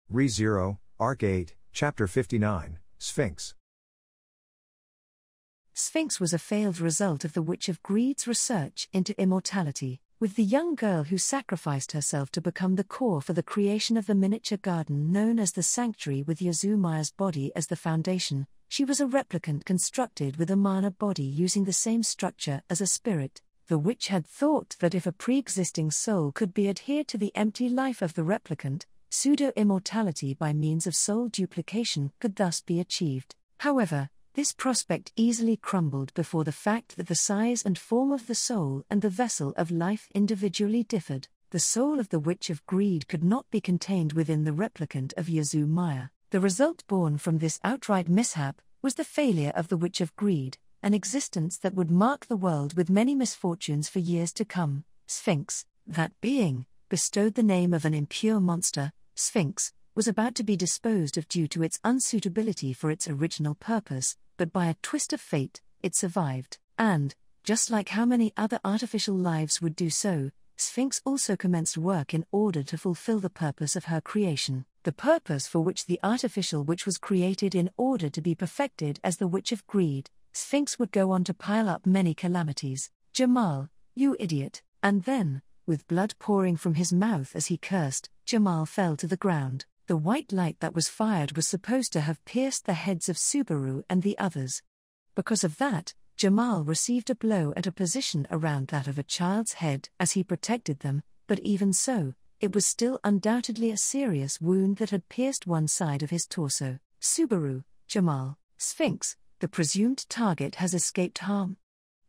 Re-Zero, Arc 8, Chapter 59, Sphinx. Sphinx was a failed result of the Witch of Greed's research into immortality, with the young girl who sacrificed herself to become the core for the creation of the miniature garden known as the Sanctuary with Yazumaya's body as the foundation. She was a replicant constructed with a mana body using the same structure as a spirit. The witch had thought that if a pre-existing soul could be adhered to the empty life of the replicant, pseudo-immortality by means of soul duplication could thus be achieved. However, this prospect easily crumbled before the fact that the size and form of the soul and the vessel of life individually differed. The soul of the Witch of Greed could not be contained within the replicant of Yazumaya. The result born from this outright mishap was the failure of the Witch of Greed, an existence that would mark the world with many misfortunes for years to come. Sphinx, that being, bestowed the name of an impure monster, Sphinx, was about to be disposed of due to its unsuitability for its original purpose, but by a twist of fate, it survived, and, just like how many other artificial lives would do so, Sphinx also commenced work in order to fulfill the purpose of her creation, the purpose for which the artificial witch was created in order to be perfected as the Witch of Greed. Sphinx would go on to pile up many calamities. Jamal, you idiot, and then, with blood pouring from his mouth as he cursed, Jamal fell to the ground. The white light that was fired was supposed to have pierced the heads of Subaru and the others. Because of that, Jamal received a blow at a position around that of a child's head as he protected them, but even so, it was still undoubtedly a serious wound that had pierced one side of his torso. Subaru, Jamal, Sphinx, the presumed target has escaped harm.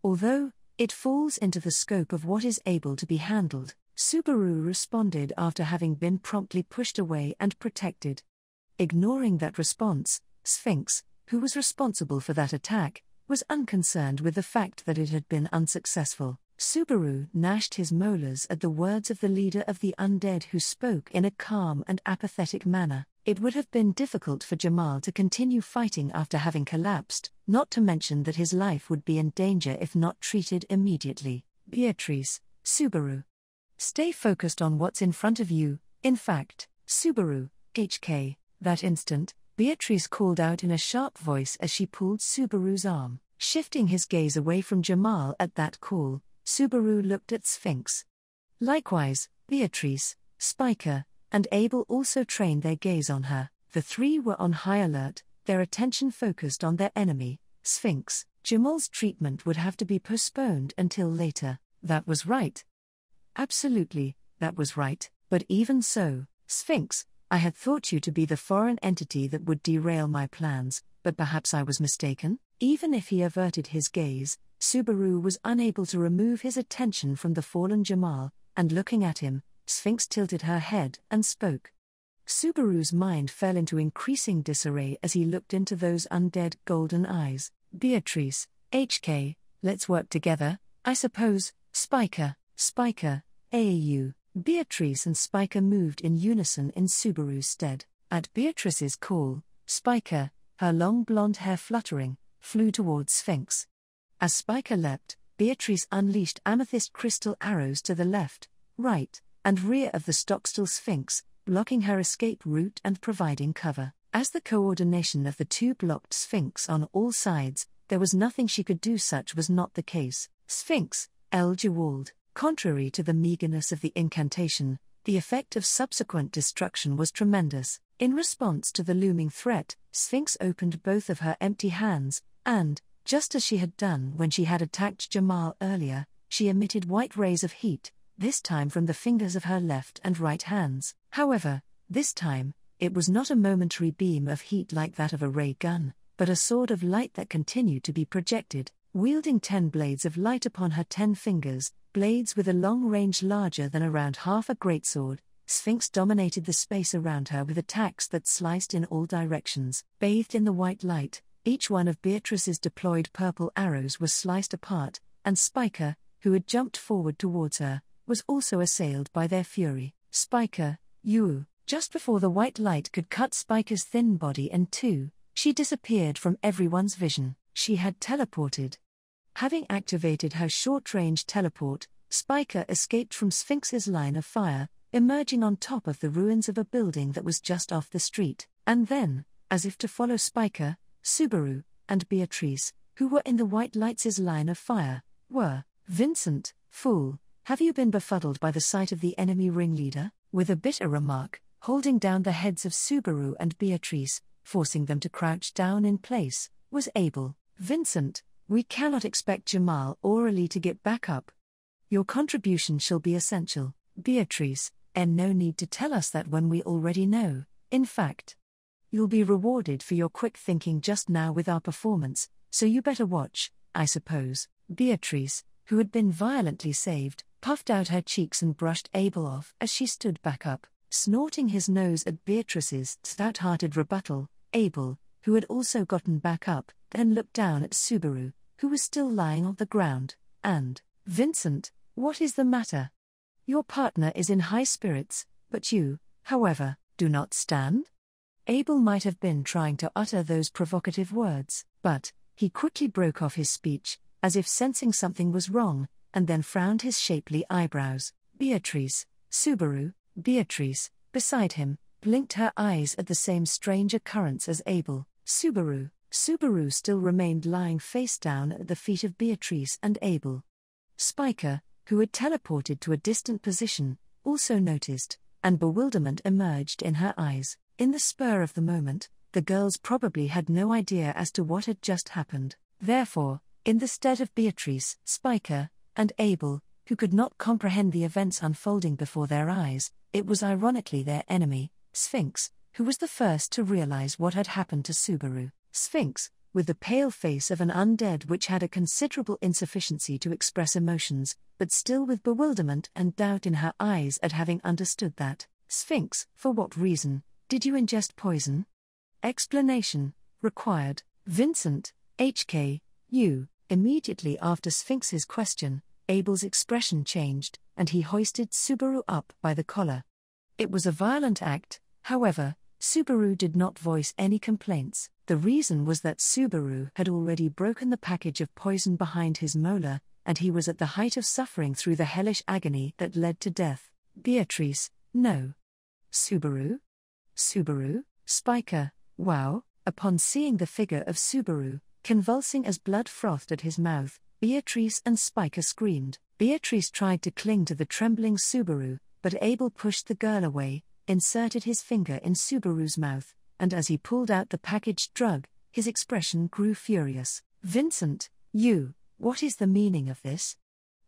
Although it falls into the scope of what is able to be handled, Subaru responded after having been promptly pushed away and protected. Ignoring that response, Sphinx, who was responsible for that attack, was unconcerned with the fact that it had been unsuccessful. Subaru gnashed his molars at the words of the leader of the undead, who spoke in a calm and apathetic manner. It would have been difficult for Jamal to continue fighting after having collapsed, not to mention that his life would be in danger if not treated immediately. Beatrice, Subaru. Stay focused on what's in front of you. In fact, Subaru, HK. That instant, Beatrice called out in a sharp voice as she pulled Subaru's arm. Shifting his gaze away from Jamal at that call, Subaru looked at Sphinx. Likewise, Beatrice, Spiker, and Abel also trained their gaze on her. The three were on high alert, their attention focused on their enemy, Sphinx. Jamal's treatment would have to be postponed until later. That was right. Absolutely, that was right, but even so, Sphinx, I had thought you to be the foreign entity that would derail my plans, but perhaps I was mistaken? Even if he averted his gaze, Subaru was unable to remove his attention from the fallen Jamal, and looking at him, Sphinx tilted her head and spoke. Subaru's mind fell into increasing disarray as he looked into those undead golden eyes. Beatrice, HK, let's work together, I suppose. Spiker, AAU. Beatrice and Spiker moved in unison in Subaru's stead. At Beatrice's call, Spiker, her long blonde hair fluttering, flew towards Sphinx. As Spiker leapt, Beatrice unleashed amethyst crystal arrows to the left, right, and rear of the Stockstill Sphinx, blocking her escape route and providing cover. As the coordination of the two blocked Sphinx on all sides, there was nothing she could do. Such was not the case. Sphinx, El Jawald. Contrary to the meagerness of the incantation, the effect of subsequent destruction was tremendous. In response to the looming threat, Sphinx opened both of her empty hands, and, just as she had done when she had attacked Jamal earlier, she emitted white rays of heat, this time from the fingers of her left and right hands. However, this time, it was not a momentary beam of heat like that of a ray gun, but a sword of light that continued to be projected. Wielding 10 blades of light upon her 10 fingers, blades with a long range larger than around half a greatsword, Sphinx dominated the space around her with attacks that sliced in all directions. Bathed in the white light, each one of Beatrice's deployed purple arrows was sliced apart, and Spiker, who had jumped forward towards her, was also assailed by their fury. Spiker, you. Just before the white light could cut Spiker's thin body in two, she disappeared from everyone's vision. She had teleported. Having activated her short-range teleport, Spiker escaped from Sphinx's line of fire, emerging on top of the ruins of a building that was just off the street, and then, as if to follow Spiker, Subaru, and Beatrice, who were in the white lights' line of fire, were, "Vincent, fool, have you been befuddled by the sight of the enemy ringleader?" With a bitter remark, holding down the heads of Subaru and Beatrice, forcing them to crouch down in place, was Abel. "Vincent, we cannot expect Jamal or Ali to get back up. Your contribution shall be essential." Beatrice, "And no need to tell us that when we already know. In fact, you'll be rewarded for your quick thinking just now with our performance, so you better watch, I suppose." Beatrice, who had been violently saved, puffed out her cheeks and brushed Abel off as she stood back up, snorting his nose at Beatrice's stout-hearted rebuttal. Abel, who had also gotten back up, then looked down at Subaru, who was still lying on the ground, and, "Vincent, what is the matter? Your partner is in high spirits, but you, however, do not stand?" Abel might have been trying to utter those provocative words, but he quickly broke off his speech, as if sensing something was wrong, and then frowned his shapely eyebrows. Beatrice, Subaru, Beatrice, beside him, blinked her eyes at the same strange occurrence as Abel. Subaru still remained lying face down at the feet of Beatrice and Abel. Spiker, who had teleported to a distant position, also noticed, and bewilderment emerged in her eyes. In the spur of the moment, the girls probably had no idea as to what had just happened. Therefore, in the stead of Beatrice, Spiker, and Abel, who could not comprehend the events unfolding before their eyes, it was ironically their enemy, Sphinx, who was the first to realize what had happened to Subaru. Sphinx, with the pale face of an undead which had a considerable insufficiency to express emotions, but still with bewilderment and doubt in her eyes at having understood that. "Sphinx, for what reason did you ingest poison?" Explanation required. "Vincent, HK, you." Immediately after Sphinx's question, Abel's expression changed, and he hoisted Subaru up by the collar. It was a violent act, however. Subaru did not voice any complaints. The reason was that Subaru had already broken the package of poison behind his molar, and he was at the height of suffering through the hellish agony that led to death. Beatrice, "No." "Subaru? Spiker, wow." Upon seeing the figure of Subaru, convulsing as blood frothed at his mouth, Beatrice and Spiker screamed. Beatrice tried to cling to the trembling Subaru, but Abel pushed the girl away, inserted his finger in Subaru's mouth, and as he pulled out the packaged drug, his expression grew furious. "Vincent, what is the meaning of this?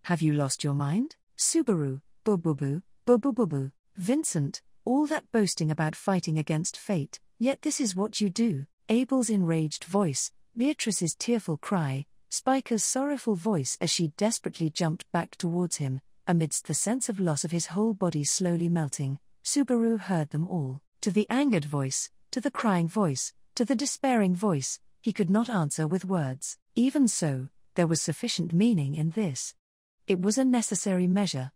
Have you lost your mind?" Subaru, boo-boo-boo. "Vincent, all that boasting about fighting against fate, yet this is what you do." Abel's enraged voice, Beatrice's tearful cry, Spiker's sorrowful voice as she desperately jumped back towards him, amidst the sense of loss of his whole body slowly melting. Subaru heard them all. To the angered voice, to the crying voice, to the despairing voice, he could not answer with words. Even so, there was sufficient meaning in this. It was a necessary measure.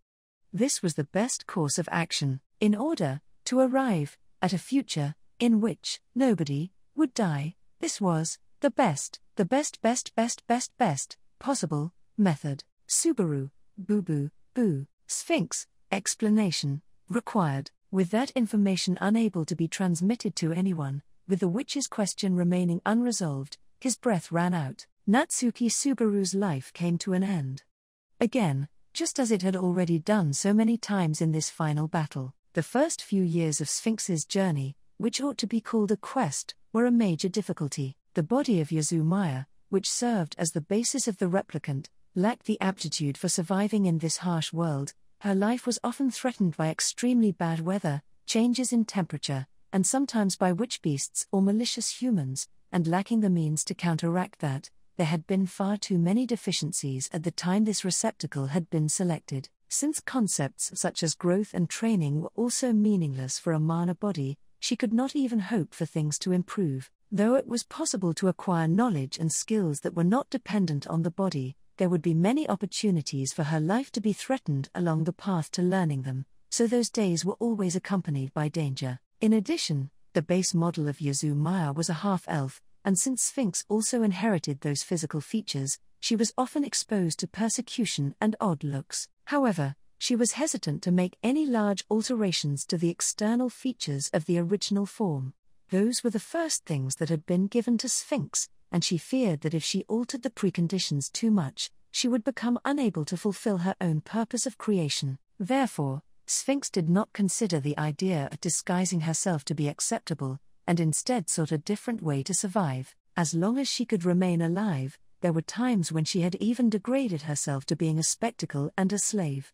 This was the best course of action, in order to arrive at a future in which nobody would die. This was the best possible method. Subaru, boo. Sphinx, explanation required. With that information unable to be transmitted to anyone, with the witch's question remaining unresolved, his breath ran out. Natsuki Subaru's life came to an end. Again, just as it had already done so many times in this final battle. The first few years of Sphinx's journey, which ought to be called a quest, were a major difficulty. The body of Yazumaya, which served as the basis of the replicant, lacked the aptitude for surviving in this harsh world. Her life was often threatened by extremely bad weather, changes in temperature, and sometimes by witch beasts or malicious humans, and lacking the means to counteract that, there had been far too many deficiencies at the time this receptacle had been selected. Since concepts such as growth and training were also meaningless for a mana body, she could not even hope for things to improve. Though it was possible to acquire knowledge and skills that were not dependent on the body, there would be many opportunities for her life to be threatened along the path to learning them, so those days were always accompanied by danger. In addition, the base model of Yazumaya was a half-elf, and since Sphinx also inherited those physical features, she was often exposed to persecution and odd looks. However, She was hesitant to make any large alterations to the external features of the original form. Those were the first things that had been given to Sphinx, and she feared that if she altered the preconditions too much, she would become unable to fulfill her own purpose of creation. Therefore, Sphinx did not consider the idea of disguising herself to be acceptable, and instead sought a different way to survive. As long as she could remain alive, there were times when she had even degraded herself to being a spectacle and a slave.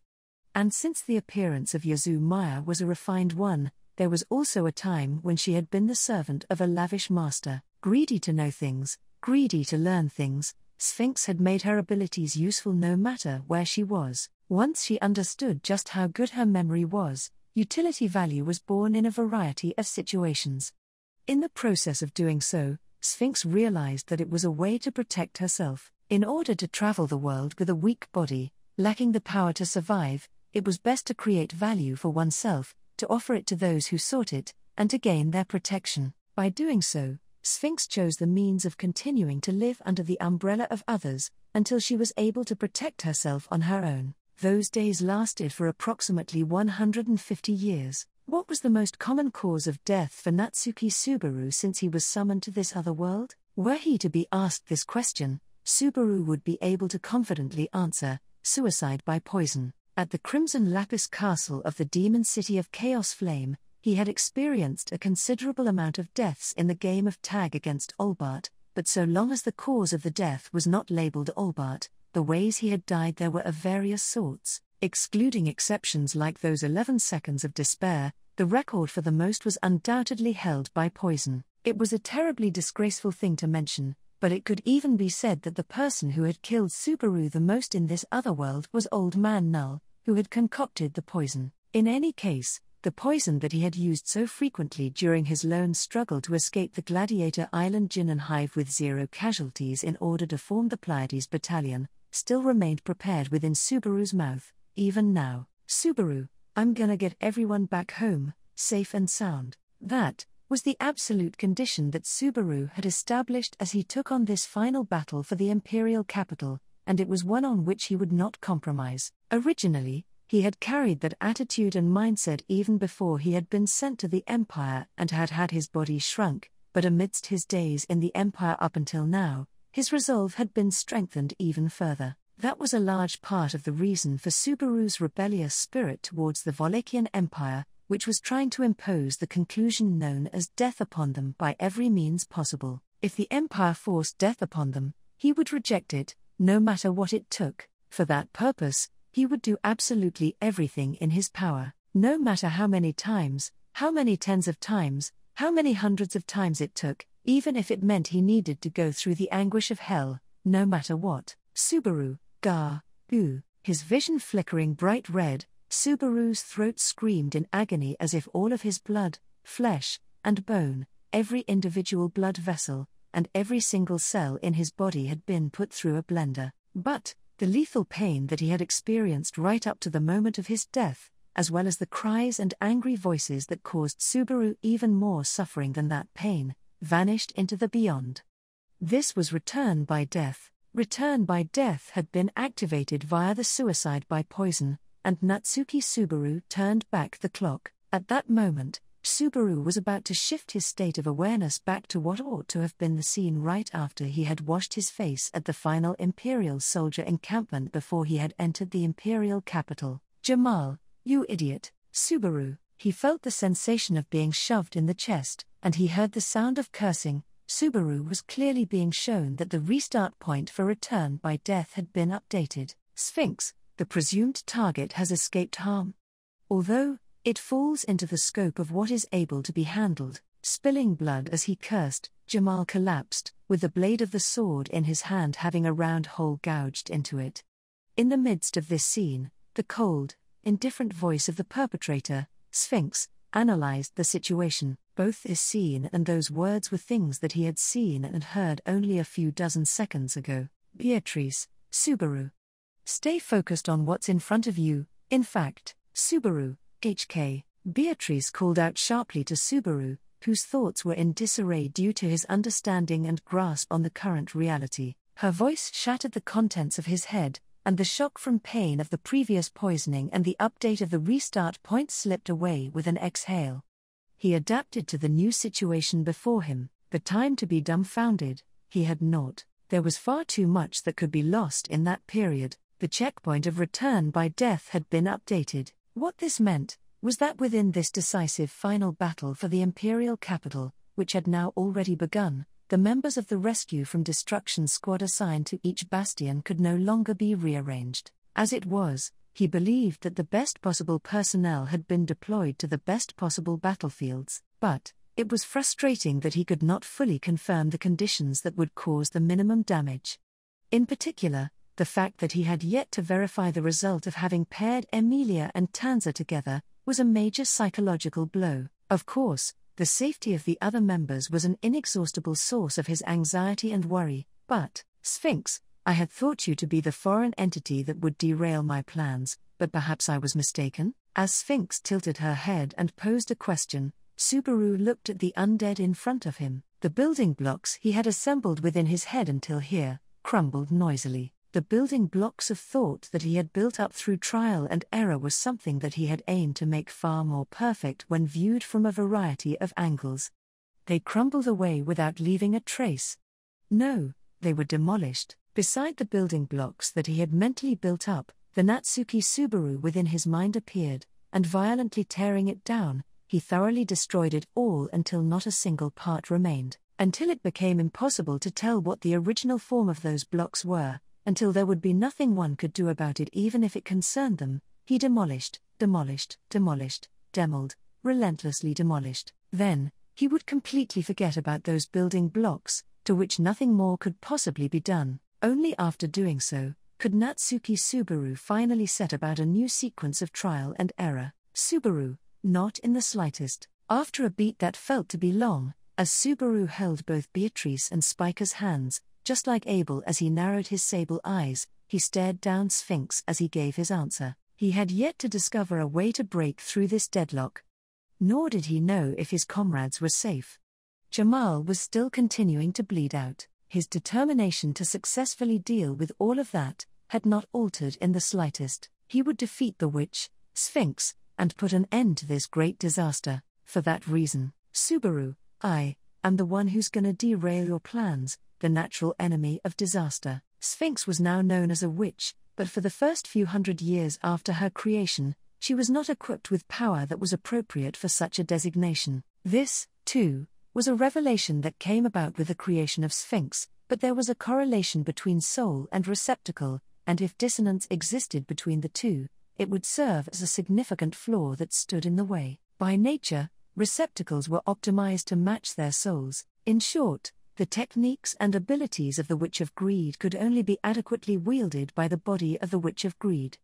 And since the appearance of Yazoo-Maya was a refined one, there was also a time when she had been the servant of a lavish master. Greedy to know things, greedy to learn things, Sphinx had made her abilities useful no matter where she was. Once she understood just how good her memory was, utility value was born in a variety of situations. In the process of doing so, Sphinx realized that it was a way to protect herself. In order to travel the world with a weak body, lacking the power to survive, it was best to create value for oneself, to offer it to those who sought it, and to gain their protection. By doing so, Sphinx chose the means of continuing to live under the umbrella of others, until she was able to protect herself on her own. Those days lasted for approximately 150 years. What was the most common cause of death for Natsuki Subaru since he was summoned to this other world? Were he to be asked this question, Subaru would be able to confidently answer, suicide by poison. At the Crimson Lapis Castle of the demon city of Chaos Flame, he had experienced a considerable amount of deaths in the game of tag against Olbart, but so long as the cause of the death was not labeled Olbart, the ways he had died there were of various sorts. Excluding exceptions like those 11 seconds of despair, the record for the most was undoubtedly held by poison. It was a terribly disgraceful thing to mention, but it could even be said that the person who had killed Subaru the most in this other world was Old Man Null, who had concocted the poison. In any case, the poison that he had used so frequently during his lone struggle to escape the Gladiator Island Jinnen hive with 0 casualties in order to form the Pleiades Battalion, still remained prepared within Subaru's mouth. Even now, Subaru, I'm gonna get everyone back home, safe and sound. That was the absolute condition that Subaru had established as he took on this final battle for the imperial capital, and it was one on which he would not compromise. Originally, he had carried that attitude and mindset even before he had been sent to the Empire and had had his body shrunk, but amidst his days in the Empire up until now, his resolve had been strengthened even further. That was a large part of the reason for Subaru's rebellious spirit towards the Wallachian Empire, which was trying to impose the conclusion known as death upon them by every means possible. If the Empire forced death upon them, he would reject it, no matter what it took. For that purpose, he would do absolutely everything in his power, no matter how many times, how many tens of times, how many hundreds of times it took, even if it meant he needed to go through the anguish of hell, no matter what. Subaru, his vision flickering bright red, Subaru's throat screamed in agony as if all of his blood, flesh, and bone, every individual blood vessel, and every single cell in his body had been put through a blender. But the lethal pain that he had experienced right up to the moment of his death, as well as the cries and angry voices that caused Subaru even more suffering than that pain, vanished into the beyond. This was return by death. Return by death had been activated via the suicide by poison, and Natsuki Subaru turned back the clock. At that moment, Subaru was about to shift his state of awareness back to what ought to have been the scene right after he had washed his face at the final Imperial soldier encampment before he had entered the Imperial capital. Jamal, you idiot, Subaru. He felt the sensation of being shoved in the chest, and he heard the sound of cursing. Subaru was clearly being shown that the restart point for return by death had been updated. Sphinx, the presumed target, has escaped harm. Although it falls into the scope of what is able to be handled. Spilling blood as he cursed, Jamal collapsed, with the blade of the sword in his hand having a round hole gouged into it. In the midst of this scene, the cold, indifferent voice of the perpetrator, Sphinx, analyzed the situation. Both this scene and those words were things that he had seen and heard only a few dozen seconds ago. Beatrice, Subaru. Stay focused on what's in front of you. In fact, Subaru, HK. Beatrice called out sharply to Subaru, whose thoughts were in disarray due to his understanding and grasp on the current reality. Her voice shattered the contents of his head, and the shock from pain of the previous poisoning and the update of the restart point slipped away with an exhale. He adapted to the new situation before him. The time to be dumbfounded, he had not. There was far too much that could be lost in that period. The checkpoint of return by death had been updated. What this meant was that within this decisive final battle for the imperial capital, which had now already begun, the members of the Rescue from Destruction squad assigned to each bastion could no longer be rearranged. As it was, he believed that the best possible personnel had been deployed to the best possible battlefields, but it was frustrating that he could not fully confirm the conditions that would cause the minimum damage. In particular, the fact that he had yet to verify the result of having paired Emilia and Tanza together was a major psychological blow. Of course, the safety of the other members was an inexhaustible source of his anxiety and worry, but, Sphinx, I had thought you to be the foreign entity that would derail my plans, but perhaps I was mistaken? As Sphinx tilted her head and posed a question, Subaru looked at the undead in front of him. The building blocks he had assembled within his head until here crumbled noisily. The building blocks of thought that he had built up through trial and error was something that he had aimed to make far more perfect when viewed from a variety of angles. They crumbled away without leaving a trace. No, they were demolished. Beside the building blocks that he had mentally built up, the Natsuki Subaru within his mind appeared, and violently tearing it down, he thoroughly destroyed it all until not a single part remained, until it became impossible to tell what the original form of those blocks were. Until there would be nothing one could do about it even if it concerned them, he demolished, demolished, relentlessly demolished. Then, he would completely forget about those building blocks, to which nothing more could possibly be done. Only after doing so, could Natsuki Subaru finally set about a new sequence of trial and error. Subaru, not in the slightest. After a beat that felt to be long, as Subaru held both Beatrice and Spiker's hands, just like Abel as he narrowed his sable eyes, he stared down Sphinx as he gave his answer. He had yet to discover a way to break through this deadlock. Nor did he know if his comrades were safe. Jamal was still continuing to bleed out. His determination to successfully deal with all of that had not altered in the slightest. He would defeat the witch, Sphinx, and put an end to this great disaster. For that reason, Subaru, I am the one who's gonna derail your plans, the natural enemy of disaster. Sphinx was now known as a witch, but for the first few hundred years after her creation, she was not equipped with power that was appropriate for such a designation. This, too, was a revelation that came about with the creation of Sphinx, but there was a correlation between soul and receptacle, and if dissonance existed between the two, it would serve as a significant flaw that stood in the way. By nature, receptacles were optimized to match their souls. In short, the techniques and abilities of the Witch of Greed could only be adequately wielded by the body of the Witch of Greed.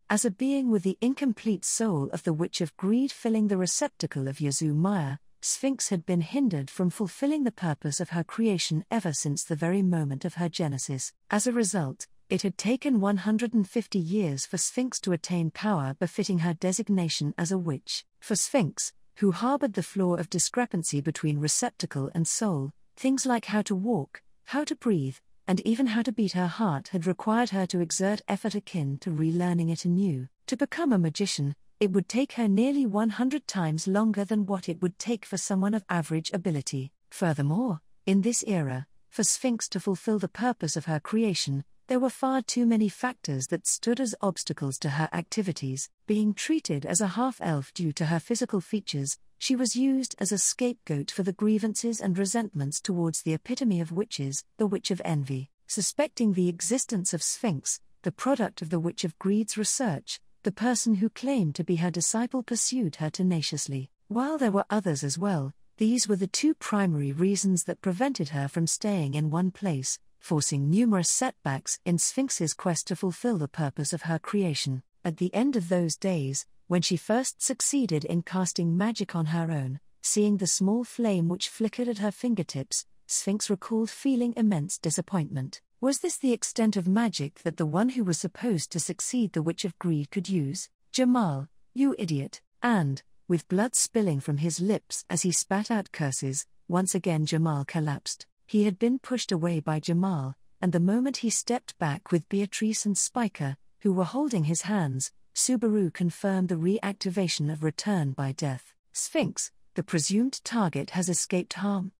As a being with the incomplete soul of the Witch of Greed filling the receptacle of Yazoo Maya, Sphinx had been hindered from fulfilling the purpose of her creation ever since the very moment of her genesis. As a result, it had taken 150 years for Sphinx to attain power befitting her designation as a witch. For Sphinx, who harbored the flaw of discrepancy between receptacle and soul, things like how to walk, how to breathe, and even how to beat her heart had required her to exert effort akin to relearning it anew. To become a magician, it would take her nearly 100 times longer than what it would take for someone of average ability. Furthermore, in this era, for Sphinx to fulfill the purpose of her creation, there were far too many factors that stood as obstacles to her activities. Being treated as a half-elf due to her physical features, she was used as a scapegoat for the grievances and resentments towards the epitome of witches, the Witch of Envy. Suspecting the existence of Sphinx, the product of the Witch of Greed's research, the person who claimed to be her disciple pursued her tenaciously. While there were others as well, these were the two primary reasons that prevented her from staying in one place, forcing numerous setbacks in Sphinx's quest to fulfill the purpose of her creation. At the end of those days, when she first succeeded in casting magic on her own, seeing the small flame which flickered at her fingertips, Sphinx recalled feeling immense disappointment. Was this the extent of magic that the one who was supposed to succeed the Witch of Greed could use? Jamal, you idiot! And, with blood spilling from his lips as he spat out curses, once again Jamal collapsed. He had been pushed away by Jamal, and the moment he stepped back with Beatrice and Spiker, who were holding his hands, Subaru confirmed the reactivation of Return by Death. Sphinx, the presumed target, has escaped harm.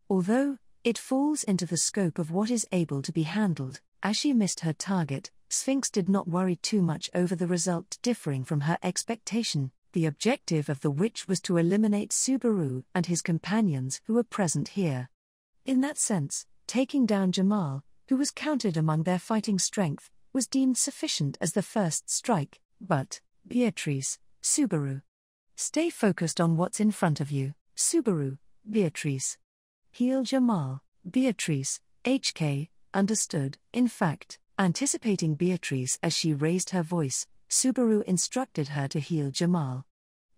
Although it falls into the scope of what is able to be handled, as she missed her target, Sphinx did not worry too much over the result differing from her expectation, the objective of the witch was to eliminate Subaru and his companions who were present here. In that sense, taking down Jamal, who was counted among their fighting strength, was deemed sufficient as the first strike, but, Beatrice, Subaru. Stay focused on what's in front of you, Subaru, Beatrice. Heal Jamal, Beatrice, HK, understood. In fact, anticipating Beatrice as she raised her voice, Subaru instructed her to heal Jamal.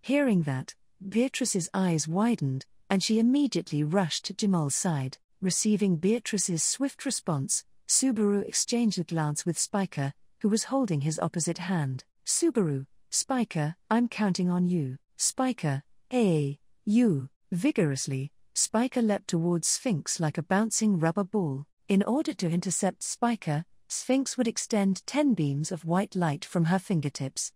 Hearing that, Beatrice's eyes widened, and she immediately rushed to Jamal's side. Receiving Beatrice's swift response, Subaru exchanged a glance with Spiker, who was holding his opposite hand. Subaru, Spiker, I'm counting on you. Spiker, you. Vigorously, Spiker leapt towards Sphinx like a bouncing rubber ball. In order to intercept Spiker, Sphinx would extend 10 beams of white light from her fingertips.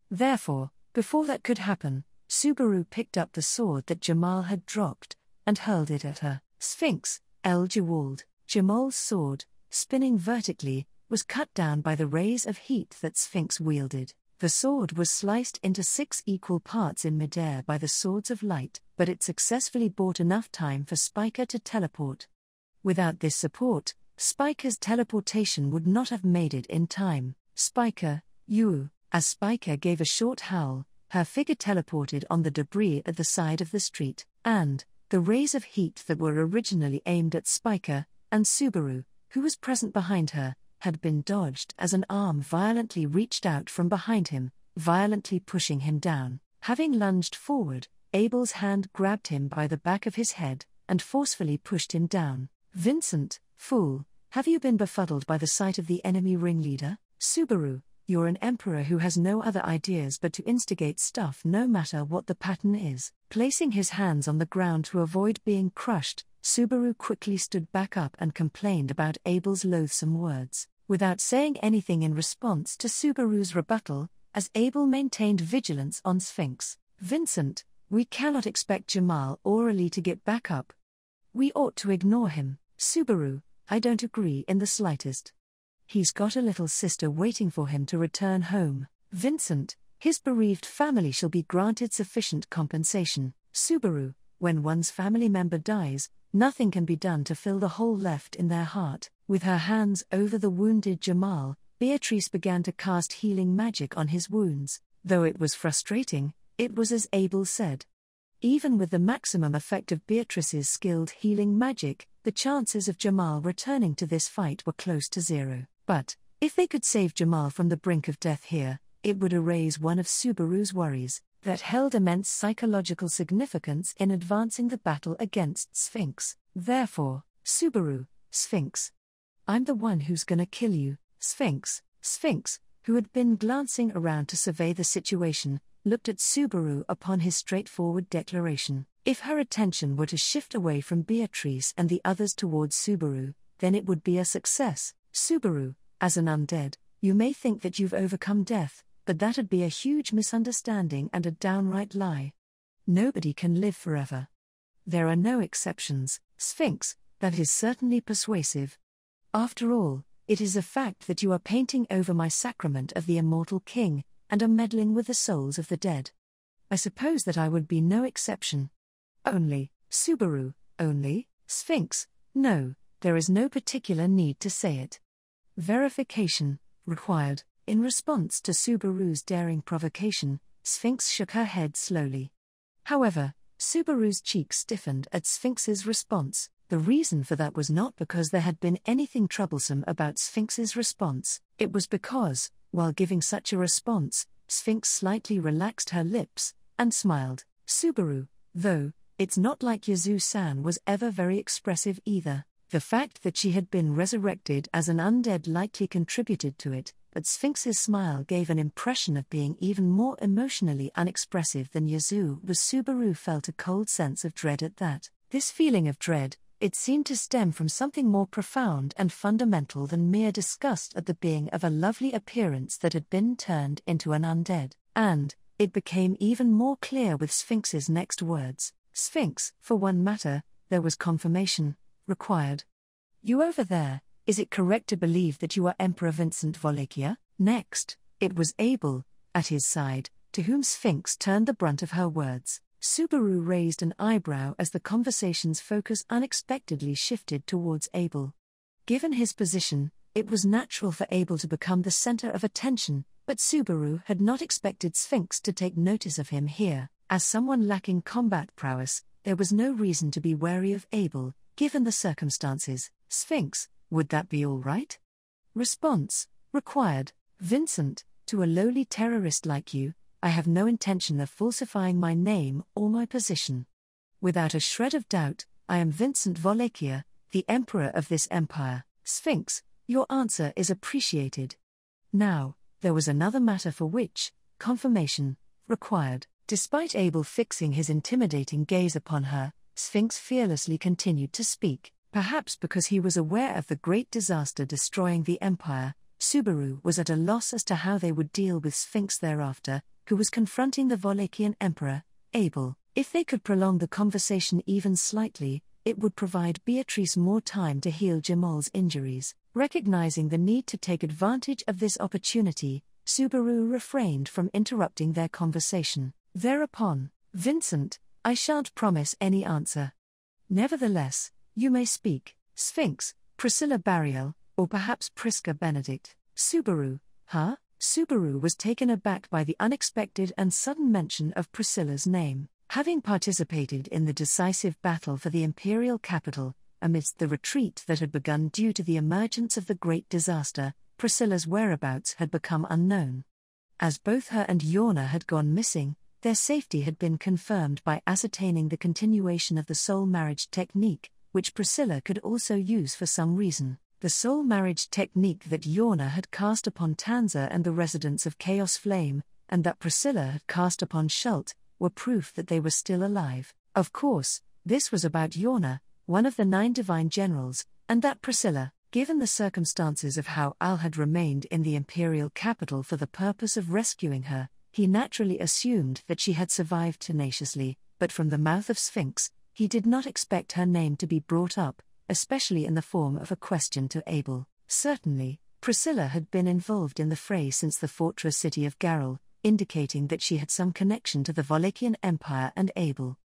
Therefore, before that could happen, Subaru picked up the sword that Jamal had dropped, and hurled it at her. Sphinx, El-Jawald, Jamal's sword, spinning vertically, was cut down by the rays of heat that Sphinx wielded. The sword was sliced into 6 equal parts in midair by the swords of light, but it successfully bought enough time for Spiker to teleport. Without this support, Spiker's teleportation would not have made it in time. Spiker, you. As Spiker gave a short howl, her figure teleported on the debris at the side of the street, and the rays of heat that were originally aimed at Spiker and Subaru, who was present behind her, had been dodged as an arm violently reached out from behind him, violently pushing him down. Having lunged forward, Abel's hand grabbed him by the back of his head and forcefully pushed him down. Vincent, fool, have you been befuddled by the sight of the enemy ringleader? Subaru, you're an emperor who has no other ideas but to instigate stuff no matter what the pattern is. Placing his hands on the ground to avoid being crushed, Subaru quickly stood back up and complained about Abel's loathsome words, without saying anything in response to Subaru's rebuttal, as Abel maintained vigilance on Sphinx. Vincent, we cannot expect Jamal or Ali to get back up. We ought to ignore him. Subaru, I don't agree in the slightest. He's got a little sister waiting for him to return home. Vincent, his bereaved family shall be granted sufficient compensation. Subaru, when one's family member dies, nothing can be done to fill the hole left in their heart. With her hands over the wounded Jamal, Beatrice began to cast healing magic on his wounds. Though it was frustrating, it was as Abel said. Even with the maximum effect of Beatrice's skilled healing magic, the chances of Jamal returning to this fight were close to zero. But, if they could save Jamal from the brink of death here, it would erase one of Subaru's worries, that held immense psychological significance in advancing the battle against Sphinx. Therefore, Subaru, Sphinx. I'm the one who's gonna kill you. Sphinx, who had been glancing around to survey the situation, looked at Subaru upon his straightforward declaration. If her attention were to shift away from Beatrice and the others towards Subaru, then it would be a success. Subaru, as an undead, you may think that you've overcome death, but that'd be a huge misunderstanding and a downright lie. Nobody can live forever. There are no exceptions. Sphinx, that is certainly persuasive. After all, it is a fact that you are painting over my sacrament of the immortal king, and are meddling with the souls of the dead. I suppose that I would be no exception. Only, Subaru, only, Sphinx, no, there is no particular need to say it. Verification, required. In response to Subaru's daring provocation, Sphinx shook her head slowly. However, Subaru's cheeks stiffened at Sphinx's response. The reason for that was not because there had been anything troublesome about Sphinx's response, it was because, while giving such a response, Sphinx slightly relaxed her lips, and smiled. Subaru, though, it's not like Yazoo-san was ever very expressive either. The fact that she had been resurrected as an undead likely contributed to it, but Sphinx's smile gave an impression of being even more emotionally unexpressive than Yazoo was. Subaru felt a cold sense of dread at that. This feeling of dread, It seemed to stem from something more profound and fundamental than mere disgust at the being of a lovely appearance that had been turned into an undead. And it became even more clear with Sphinx's next words. Sphinx, for one matter, there was confirmation required. You over there, is it correct to believe that you are Emperor Vincent Wallachia? Next, it was Abel, at his side, to whom Sphinx turned the brunt of her words. Subaru raised an eyebrow as the conversation's focus unexpectedly shifted towards Abel. Given his position, it was natural for Abel to become the center of attention, but Subaru had not expected Sphinx to take notice of him here. As someone lacking combat prowess, there was no reason to be wary of Abel, given the circumstances. Sphinx, would that be all right? Response required. Vincent, to a lowly terrorist like you, I have no intention of falsifying my name or my position. Without a shred of doubt, I am Vincent Wallachia, the emperor of this empire. Sphinx, your answer is appreciated. Now, there was another matter for which confirmation required. Despite Abel fixing his intimidating gaze upon her, Sphinx fearlessly continued to speak. Perhaps because he was aware of the great disaster destroying the empire, Subaru was at a loss as to how they would deal with Sphinx thereafter, who was confronting the Wallachian emperor, Abel. If they could prolong the conversation even slightly, it would provide Beatrice more time to heal Jamal's injuries. Recognizing the need to take advantage of this opportunity, Subaru refrained from interrupting their conversation. Thereupon, Vincent, I shan't promise any answer. Nevertheless, you may speak. Sphinx, Priscilla Bariel, or perhaps Prisca Benedict. Subaru, huh? Subaru was taken aback by the unexpected and sudden mention of Priscilla's name. Having participated in the decisive battle for the imperial capital, amidst the retreat that had begun due to the emergence of the great disaster, Priscilla's whereabouts had become unknown. As both her and Yorna had gone missing, their safety had been confirmed by ascertaining the continuation of the soul marriage technique, which Priscilla could also use for some reason. The soul marriage technique that Yorna had cast upon Tanza and the residents of Chaos Flame, and that Priscilla had cast upon Schult, were proof that they were still alive. Of course, this was about Yorna, one of the 9 divine generals, and that Priscilla, given the circumstances of how Al had remained in the imperial capital for the purpose of rescuing her, he naturally assumed that she had survived tenaciously, but from the mouth of Sphinx, he did not expect her name to be brought up, especially in the form of a question to Abel. Certainly, Priscilla had been involved in the fray since the fortress city of Garrel, indicating that she had some connection to the Wallachian Empire and Abel.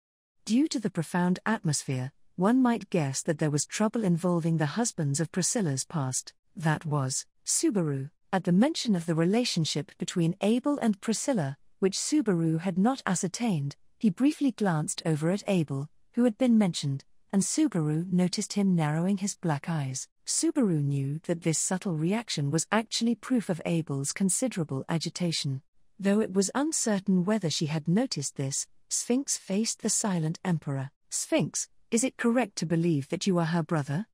Due to the profound atmosphere, one might guess that there was trouble involving the husbands of Priscilla's past. That was Subaru. At the mention of the relationship between Abel and Priscilla, which Subaru had not ascertained, he briefly glanced over at Abel, who had been mentioned, and Subaru noticed him narrowing his black eyes. Subaru knew that this subtle reaction was actually proof of Abel's considerable agitation. Though it was uncertain whether she had noticed this, Sphinx faced the silent emperor. Sphinx, is it correct to believe that you are her brother?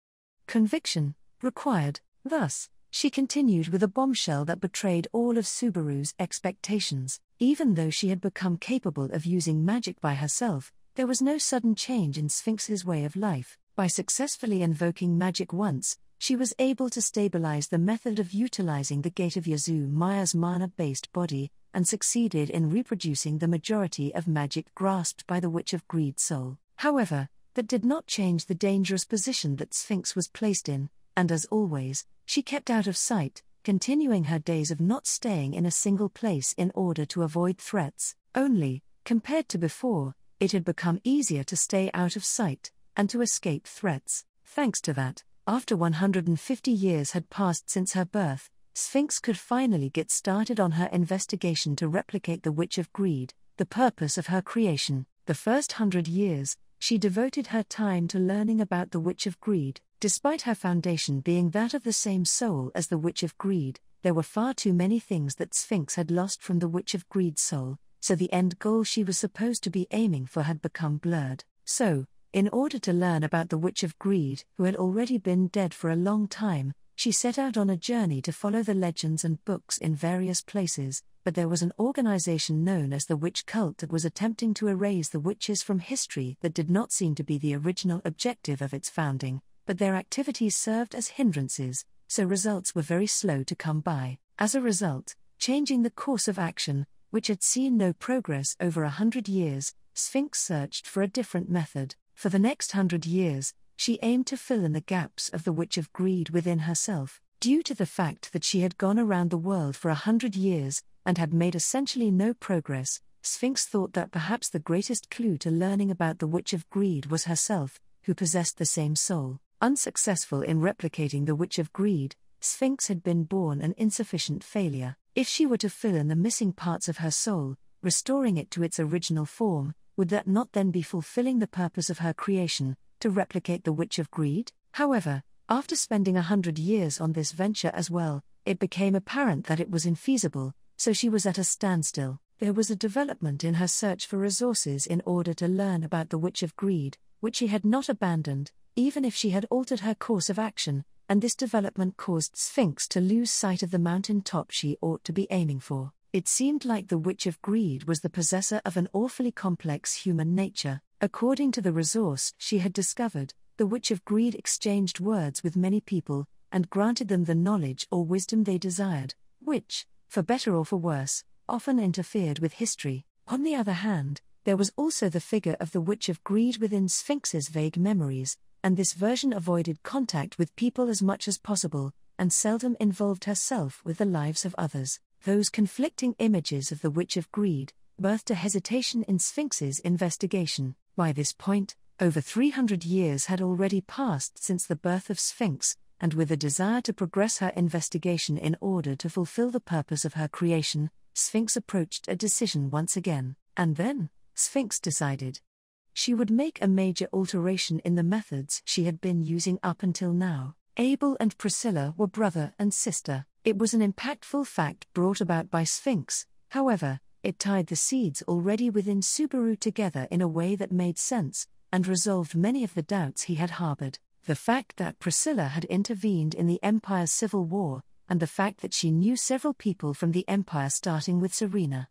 Conviction required. Thus, she continued with a bombshell that betrayed all of Subaru's expectations. Even though she had become capable of using magic by herself, there was no sudden change in Sphinx's way of life. By successfully invoking magic once, she was able to stabilize the method of utilizing the gate of Yazoo Maya's mana-based body, and succeeded in reproducing the majority of magic grasped by the Witch of Greed soul. However, that did not change the dangerous position that Sphinx was placed in, and as always, she kept out of sight, continuing her days of not staying in a single place in order to avoid threats. Only, compared to before, it had become easier to stay out of sight, and to escape threats. Thanks to that, after 150 years had passed since her birth, Sphinx could finally get started on her investigation to replicate the Witch of Greed, the purpose of her creation. The first 100 years, she devoted her time to learning about the Witch of Greed. Despite her foundation being that of the same soul as the Witch of Greed, there were far too many things that Sphinx had lost from the Witch of Greed soul, so the end goal she was supposed to be aiming for had become blurred. So, in order to learn about the Witch of Greed, who had already been dead for a long time, She set out on a journey to follow the legends and books in various places, but there was an organization known as the witch cult that was attempting to erase the witches from history. That did not seem to be the original objective of its founding, but their activities served as hindrances, so results were very slow to come by. As a result, changing the course of action, which had seen no progress over 100 years, Sphinx searched for a different method. For the next 100 years, she aimed to fill in the gaps of the witch of greed within herself. Due to the fact that she had gone around the world for 100 years, and had made essentially no progress, Sphinx thought that perhaps the greatest clue to learning about the witch of greed was herself, who possessed the same soul. Unsuccessful in replicating the witch of greed, Sphinx had been born an insufficient failure. If she were to fill in the missing parts of her soul, restoring it to its original form, would that not then be fulfilling the purpose of her creation, to replicate the witch of greed? However, after spending 100 years on this venture as well, it became apparent that it was infeasible, so she was at a standstill. There was a development in her search for resources in order to learn about the witch of greed, which she had not abandoned, even if she had altered her course of action, and this development caused Sphinx to lose sight of the mountain top she ought to be aiming for. It seemed like the witch of greed was the possessor of an awfully complex human nature. According to the resource she had discovered, the witch of greed exchanged words with many people, and granted them the knowledge or wisdom they desired, which, for better or for worse, often interfered with history. On the other hand, there was also the figure of the witch of greed within Sphinx's vague memories, and this version avoided contact with people as much as possible, and seldom involved herself with the lives of others. Those conflicting images of the witch of greed birthed a hesitation in Sphinx's investigation. By this point, over 300 years had already passed since the birth of Sphinx, and with a desire to progress her investigation in order to fulfill the purpose of her creation, Sphinx approached a decision once again. And then, Sphinx decided. She would make a major alteration in the methods she had been using up until now. Abel and Priscilla were brother and sister. It was an impactful fact brought about by Sphinx, however, it tied the seeds already within Subaru together in a way that made sense, and resolved many of the doubts he had harbored. The fact that Priscilla had intervened in the Empire's civil war, and the fact that she knew several people from the Empire starting with Serena.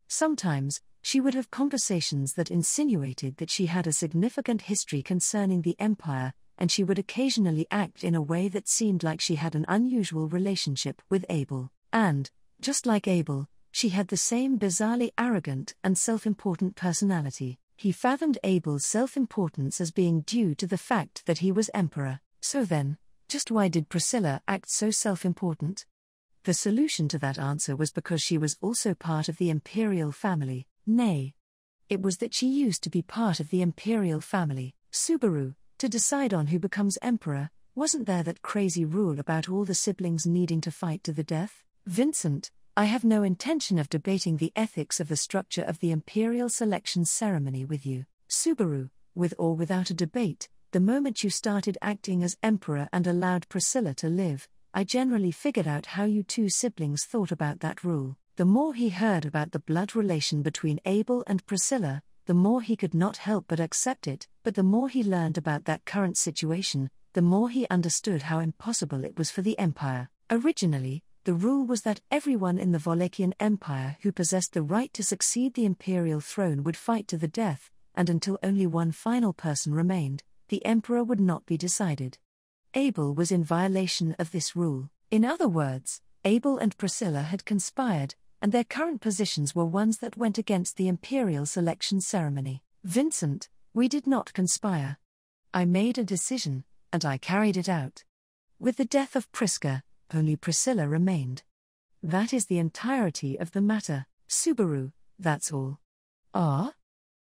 Sometimes, she would have conversations that insinuated that she had a significant history concerning the Empire, and she would occasionally act in a way that seemed like she had an unusual relationship with Abel. And, just like Abel, she had the same bizarrely arrogant and self-important personality. He fathomed Abel's self-importance as being due to the fact that he was emperor. So then, just why did Priscilla act so self-important? The solution to that answer was because she was also part of the imperial family. Nay, it was that she used to be part of the imperial family. Subaru, to decide on who becomes emperor, wasn't there that crazy rule about all the siblings needing to fight to the death? Vincent, I have no intention of debating the ethics of the structure of the imperial selection ceremony with you. Subaru, with or without a debate, the moment you started acting as emperor and allowed Priscilla to live, I generally figured out how you two siblings thought about that rule. The more he heard about the blood relation between Abel and Priscilla, the more he could not help but accept it, but the more he learned about that current situation, the more he understood how impossible it was for the Empire. Originally, the rule was that everyone in the Wallachian Empire who possessed the right to succeed the imperial throne would fight to the death, and until only one final person remained, the emperor would not be decided. Abel was in violation of this rule. In other words, Abel and Priscilla had conspired, and their current positions were ones that went against the imperial selection ceremony. Vincent, we did not conspire. I made a decision, and I carried it out. With the death of Prisca, only Priscilla remained. That is the entirety of the matter, Subaru, that's all. Ah?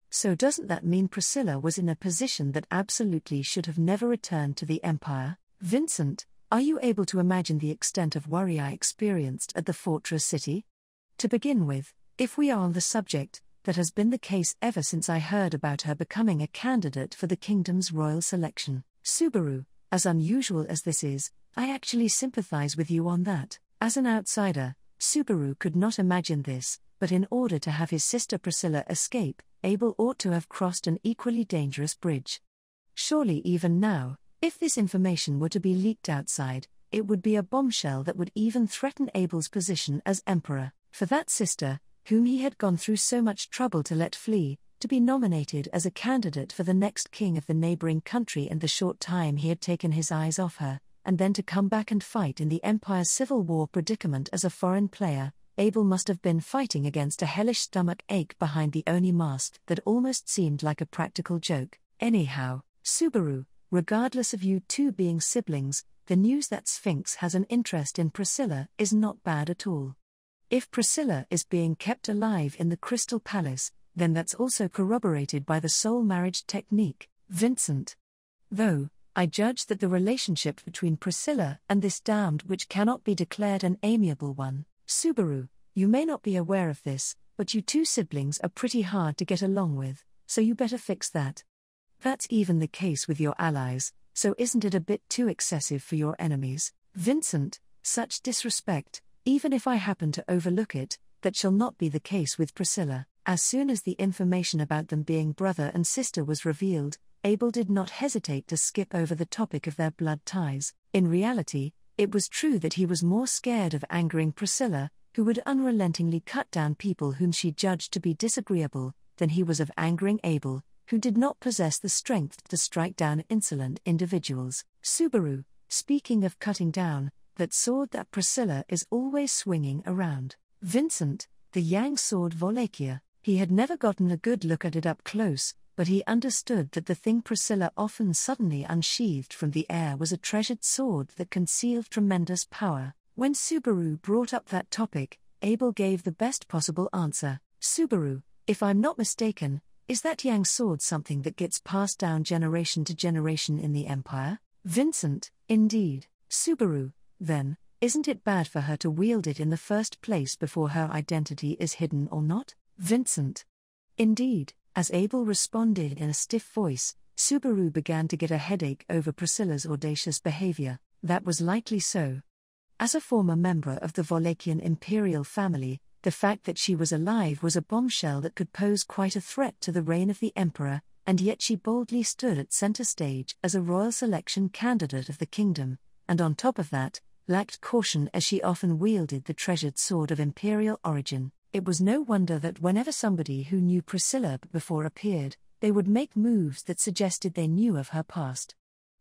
So doesn't that mean Priscilla was in a position that absolutely should have never returned to the Empire? Vincent, are you able to imagine the extent of worry I experienced at the fortress city? To begin with, if we are on the subject, that has been the case ever since I heard about her becoming a candidate for the kingdom's royal selection. Subaru, as unusual as this is, I actually sympathize with you on that. As an outsider, Subaru could not imagine this, but in order to have his sister Priscilla escape, Abel ought to have crossed an equally dangerous bridge. Surely even now, if this information were to be leaked outside, it would be a bombshell that would even threaten Abel's position as emperor. For that sister, whom he had gone through so much trouble to let flee, to be nominated as a candidate for the next king of the neighboring country in the short time he had taken his eyes off her, and then to come back and fight in the empire's civil war predicament as a foreign player, Abel must have been fighting against a hellish stomach ache behind the oni mask that almost seemed like a practical joke. Anyhow, Subaru, regardless of you two being siblings, the news that Sphinx has an interest in Priscilla is not bad at all. If Priscilla is being kept alive in the Crystal Palace, then that's also corroborated by the soul marriage technique, Vincent. Though, I judge that the relationship between Priscilla and this damned witch cannot be declared an amiable one. Subaru, you may not be aware of this, but you two siblings are pretty hard to get along with, so you better fix that. That's even the case with your allies, so isn't it a bit too excessive for your enemies? Vincent, such disrespect, even if I happen to overlook it, that shall not be the case with Priscilla. As soon as the information about them being brother and sister was revealed, Abel did not hesitate to skip over the topic of their blood ties. In reality, it was true that he was more scared of angering Priscilla, who would unrelentingly cut down people whom she judged to be disagreeable, than he was of angering Abel, who did not possess the strength to strike down insolent individuals. Subaru, speaking of cutting down, that sword that Priscilla is always swinging around. Vincent, the Yang sword Wallachia. He had never gotten a good look at it up close, but he understood that the thing Priscilla often suddenly unsheathed from the air was a treasured sword that concealed tremendous power. When Subaru brought up that topic, Abel gave the best possible answer. Subaru, if I'm not mistaken, is that Yang sword something that gets passed down generation to generation in the Empire? Vincent, indeed. Subaru, then, isn't it bad for her to wield it in the first place before her identity is hidden or not? Vincent. Indeed, as Abel responded in a stiff voice, Subaru began to get a headache over Priscilla's audacious behavior. That was likely so. As a former member of the Wallachian imperial family, the fact that she was alive was a bombshell that could pose quite a threat to the reign of the emperor, and yet she boldly stood at center stage as a royal selection candidate of the kingdom, and on top of that, lacked caution as she often wielded the treasured sword of imperial origin. It was no wonder that whenever somebody who knew Priscilla before appeared, they would make moves that suggested they knew of her past.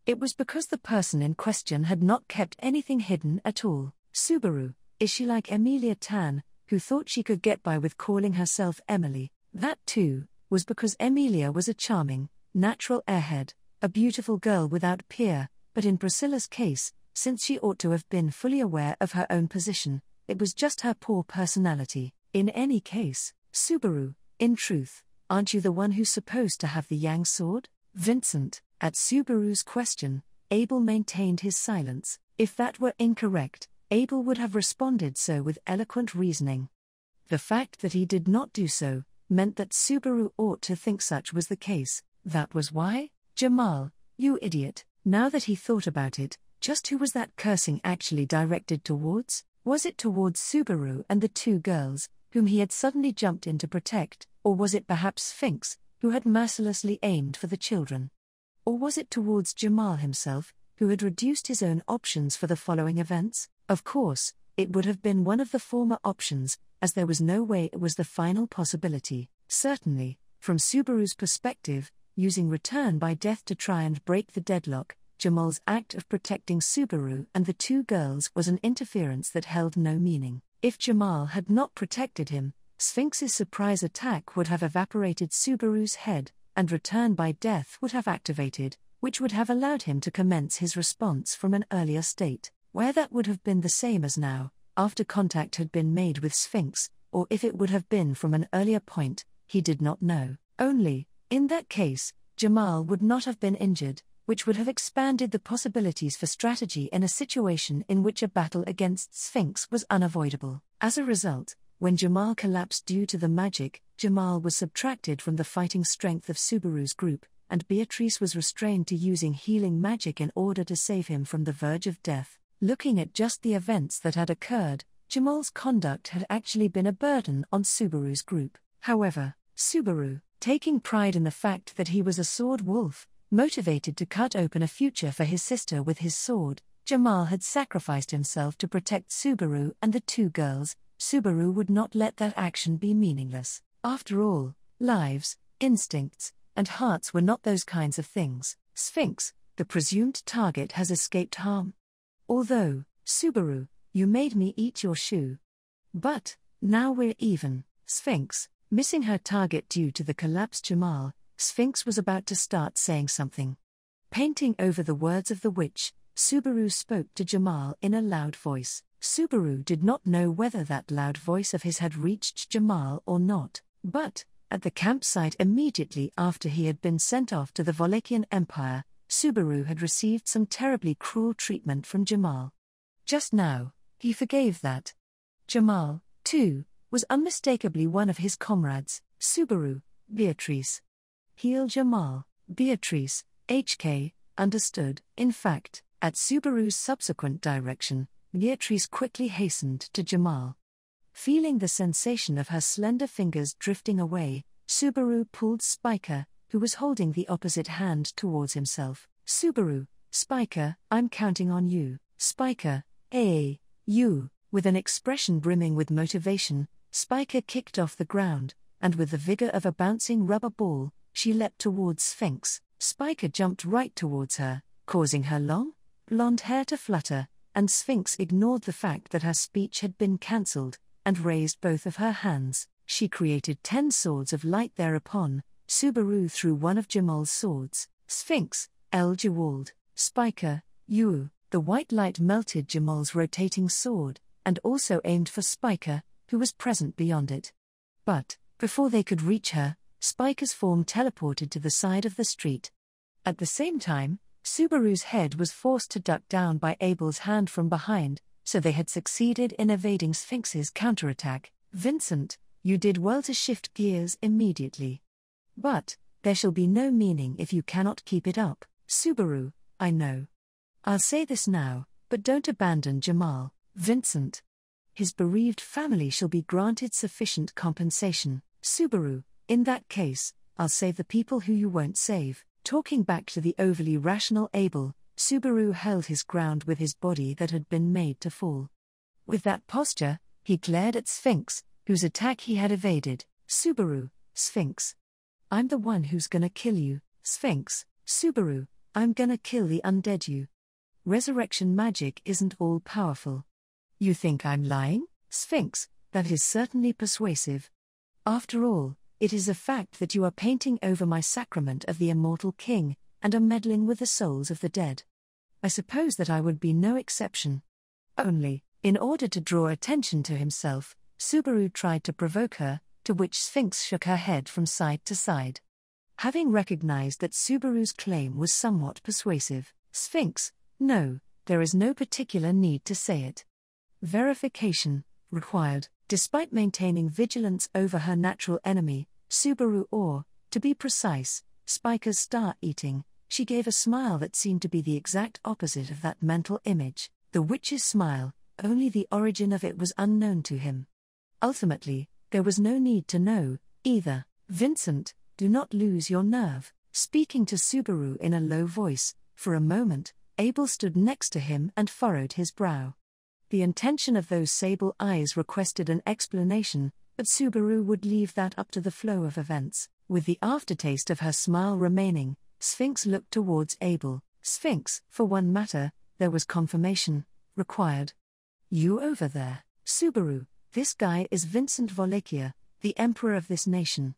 It was because the person in question had not kept anything hidden at all. Subaru, is she like Emilia Tan, who thought she could get by with calling herself Emily? That too, was because Emilia was a charming, natural airhead, a beautiful girl without peer, but in Priscilla's case, since she ought to have been fully aware of her own position, it was just her poor personality. In any case, Subaru, in truth, aren't you the one who's supposed to have the Yang sword? Vincent, at Subaru's question, Abel maintained his silence. If that were incorrect, Abel would have responded so with eloquent reasoning. The fact that he did not do so, meant that Subaru ought to think such was the case. That was why? Jamal, you idiot. Now that he thought about it, just who was that cursing actually directed towards? Was it towards Subaru and the two girls, whom he had suddenly jumped in to protect, or was it perhaps Sphinx, who had mercilessly aimed for the children? Or was it towards Jamal himself, who had reduced his own options for the following events? Of course, it would have been one of the former options, as there was no way it was the final possibility. Certainly, from Subaru's perspective, using return by death to try and break the deadlock, Jamal's act of protecting Subaru and the two girls was an interference that held no meaning. If Jamal had not protected him, Sphinx's surprise attack would have evaporated Subaru's head, and return by death would have activated, which would have allowed him to commence his response from an earlier state, where that would have been the same as now, after contact had been made with Sphinx, or if it would have been from an earlier point, he did not know. Only, in that case, Jamal would not have been injured, which would have expanded the possibilities for strategy in a situation in which a battle against Sphinx was unavoidable. As a result, when Jamal collapsed due to the magic, Jamal was subtracted from the fighting strength of Subaru's group, and Beatrice was restrained to using healing magic in order to save him from the verge of death. Looking at just the events that had occurred, Jamal's conduct had actually been a burden on Subaru's group. However, Subaru, taking pride in the fact that he was a sword wolf, motivated to cut open a future for his sister with his sword, Jamal had sacrificed himself to protect Subaru and the two girls. Subaru would not let that action be meaningless. After all, lives, instincts, and hearts were not those kinds of things. Sphinx, the presumed target, has escaped harm. Although, Subaru, you made me eat your shoe. But, now we're even. Sphinx, missing her target due to the collapsed Jamal, Sphinx was about to start saying something. Painting over the words of the witch, Subaru spoke to Jamal in a loud voice. Subaru did not know whether that loud voice of his had reached Jamal or not, but, at the campsite immediately after he had been sent off to the Wallachia Empire, Subaru had received some terribly cruel treatment from Jamal. Just now, he forgave that. Jamal, too, was unmistakably one of his comrades. Subaru, Beatrice. Heal Jamal, Beatrice, HK, understood. In fact, at Subaru's subsequent direction, Beatrice quickly hastened to Jamal. Feeling the sensation of her slender fingers drifting away, Subaru pulled Spiker, who was holding the opposite hand, towards himself. Subaru, Spiker, I'm counting on you. Spiker, you. With an expression brimming with motivation, Spiker kicked off the ground, and with the vigor of a bouncing rubber ball, she leapt towards Sphinx. Spiker jumped right towards her, causing her long, blonde hair to flutter, and Sphinx ignored the fact that her speech had been cancelled, and raised both of her hands. She created 10 swords of light thereupon. Subaru threw one of Jamal's swords. Sphinx, El Jawald, Spiker, you. The white light melted Jamal's rotating sword, and also aimed for Spiker, who was present beyond it. But, before they could reach her, Spiker's form teleported to the side of the street. At the same time, Subaru's head was forced to duck down by Abel's hand from behind, so they had succeeded in evading Sphinx's counterattack. Vincent, you did well to shift gears immediately. But, there shall be no meaning if you cannot keep it up. Subaru, I know. I'll say this now, but don't abandon Jamal, Vincent. His bereaved family shall be granted sufficient compensation. Subaru, in that case, I'll save the people who you won't save. Talking back to the overly rational Abel, Subaru held his ground with his body that had been made to fall. With that posture, he glared at Sphinx, whose attack he had evaded. Subaru, Sphinx. I'm the one who's gonna kill you. Sphinx, Subaru, I'm gonna kill the undead you. Resurrection magic isn't all powerful. You think I'm lying? Sphinx, that is certainly persuasive. After all, it is a fact that you are painting over my sacrament of the immortal king, and are meddling with the souls of the dead. I suppose that I would be no exception. Only, in order to draw attention to himself, Subaru tried to provoke her, to which Sphinx shook her head from side to side. Having recognized that Subaru's claim was somewhat persuasive, Sphinx, no, there is no particular need to say it. Verification required. Despite maintaining vigilance over her natural enemy, Subaru, or, to be precise, Spiker's star-eating, she gave a smile that seemed to be the exact opposite of that mental image. The witch's smile, only the origin of it was unknown to him. Ultimately, there was no need to know, either. Vincent, do not lose your nerve. Speaking to Subaru in a low voice, for a moment, Abel stood next to him and furrowed his brow. The intention of those sable eyes requested an explanation, but Subaru would leave that up to the flow of events. With the aftertaste of her smile remaining, Sphinx looked towards Abel. Sphinx, for one matter, there was confirmation required. You over there, Subaru, this guy is Vincent Wallachia, the emperor of this nation.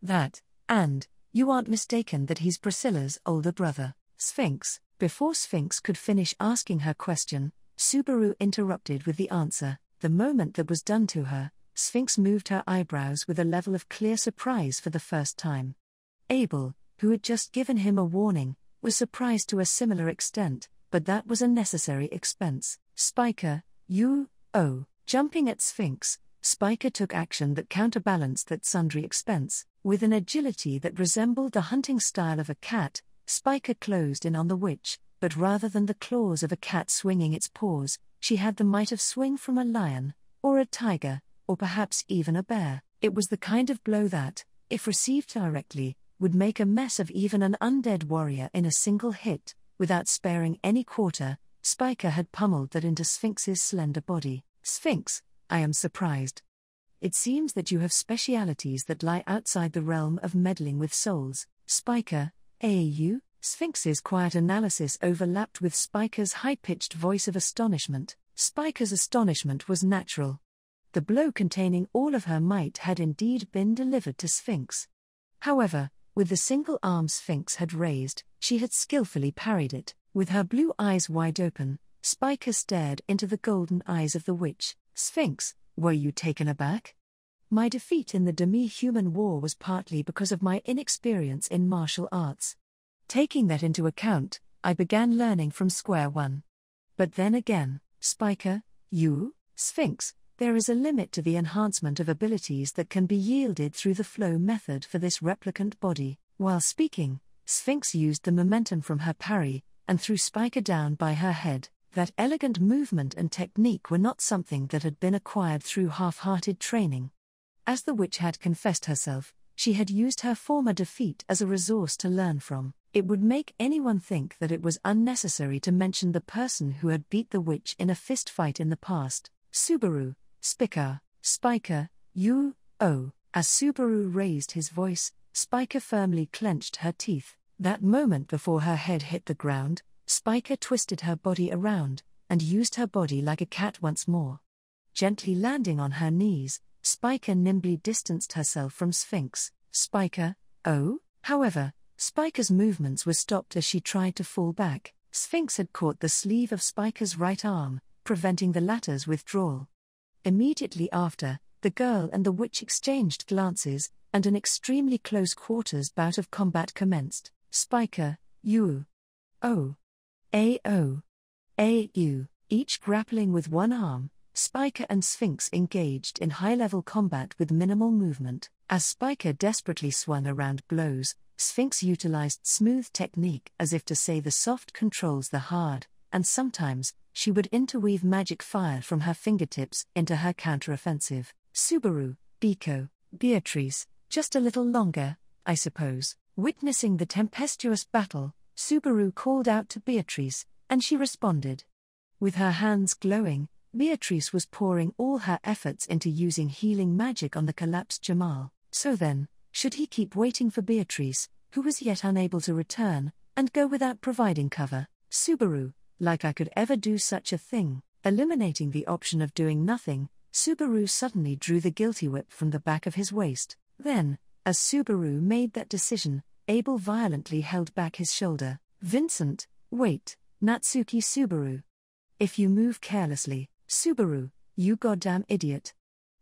That, and, you aren't mistaken that he's Priscilla's older brother. Sphinx. Before Sphinx could finish asking her question, Subaru interrupted with the answer. The moment that was done to her, Sphinx moved her eyebrows with a level of clear surprise for the first time. Abel, who had just given him a warning, was surprised to a similar extent, but that was a necessary expense. Spiker, jumping at Sphinx, Spiker took action that counterbalanced that sundry expense. With an agility that resembled the hunting style of a cat, Spiker closed in on the witch, but rather than the claws of a cat swinging its paws, she had the might of swing from a lion, or a tiger, or perhaps even a bear. It was the kind of blow that, if received directly, would make a mess of even an undead warrior in a single hit, without sparing any quarter. Spica had pummeled that into Sphinx's slender body. Sphinx, I am surprised. It seems that you have specialities that lie outside the realm of meddling with souls. Spica, AAU? Sphinx's quiet analysis overlapped with Spica's high-pitched voice of astonishment. Spica's astonishment was natural. The blow containing all of her might had indeed been delivered to Sphinx. However, with the single arm Sphinx had raised, she had skillfully parried it. With her blue eyes wide open, Spica stared into the golden eyes of the witch. Sphinx, were you taken aback? My defeat in the demi-human war was partly because of my inexperience in martial arts. Taking that into account, I began learning from square one. But then again, Spica, you, Sphinx, there is a limit to the enhancement of abilities that can be yielded through the flow method for this replicant body. While speaking, Sphinx used the momentum from her parry, and threw Spica down by her head. That elegant movement and technique were not something that had been acquired through half-hearted training. As the witch had confessed herself, she had used her former defeat as a resource to learn from. It would make anyone think that it was unnecessary to mention the person who had beat the witch in a fist fight in the past. Subaru, Spica, you, oh. As Subaru raised his voice, Spica firmly clenched her teeth. That moment before her head hit the ground, Spica twisted her body around, and used her body like a cat once more. Gently landing on her knees, Spica nimbly distanced herself from Sphinx. Spica, oh? However, Spica's movements were stopped as she tried to fall back. Sphinx had caught the sleeve of Spica's right arm, preventing the latter's withdrawal. Immediately after, the girl and the witch exchanged glances, and an extremely close-quarters bout of combat commenced. Spica, you. Oh. A-O. A-U. Each grappling with one arm, Spica and Sphinx engaged in high-level combat with minimal movement. As Spica desperately swung around blows, Sphinx utilized smooth technique as if to say the soft controls the hard, and sometimes, she would interweave magic fire from her fingertips into her counteroffensive. Subaru, Biko, Beatrice, just a little longer, I suppose. Witnessing the tempestuous battle, Subaru called out to Beatrice, and she responded. With her hands glowing, Beatrice was pouring all her efforts into using healing magic on the collapsed Jamal. So then, should he keep waiting for Beatrice, who was yet unable to return, and go without providing cover? Subaru, like I could ever do such a thing. Eliminating the option of doing nothing, Subaru suddenly drew the guilty whip from the back of his waist. Then, as Subaru made that decision, Abel violently held back his shoulder. Vincent, wait, Natsuki Subaru. If you move carelessly, Subaru, you goddamn idiot.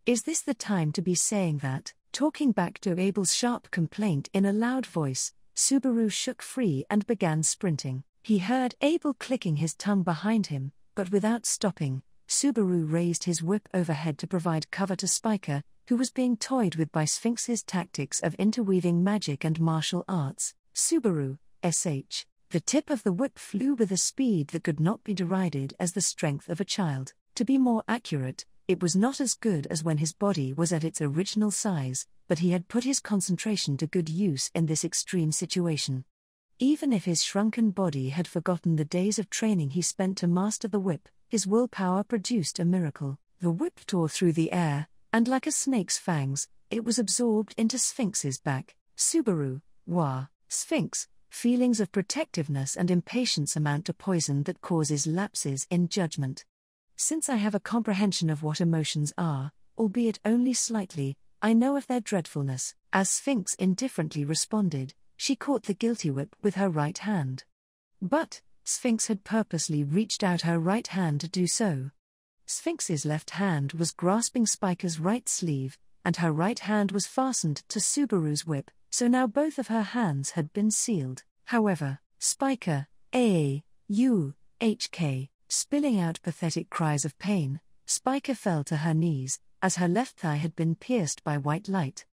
Is this the time to be saying that? Talking back to Abel's sharp complaint in a loud voice, Subaru shook free and began sprinting. He heard Abel clicking his tongue behind him, but without stopping, Subaru raised his whip overhead to provide cover to Spica, who was being toyed with by Sphinx's tactics of interweaving magic and martial arts. Subaru, SH. The tip of the whip flew with a speed that could not be derided as the strength of a child. To be more accurate, it was not as good as when his body was at its original size, but he had put his concentration to good use in this extreme situation. Even if his shrunken body had forgotten the days of training he spent to master the whip, his willpower produced a miracle. The whip tore through the air, and like a snake's fangs, it was absorbed into Sphinx's back. Subaru, wah. Sphinx, feelings of protectiveness and impatience amount to poison that causes lapses in judgment. Since I have a comprehension of what emotions are, albeit only slightly, I know of their dreadfulness. As Sphinx indifferently responded, she caught the guilty whip with her right hand. But, Sphinx had purposely reached out her right hand to do so. Sphinx's left hand was grasping Spica's right sleeve, and her right hand was fastened to Subaru's whip, so now both of her hands had been sealed. However, Spica, HK, spilling out pathetic cries of pain, Spica fell to her knees, as her left thigh had been pierced by white light.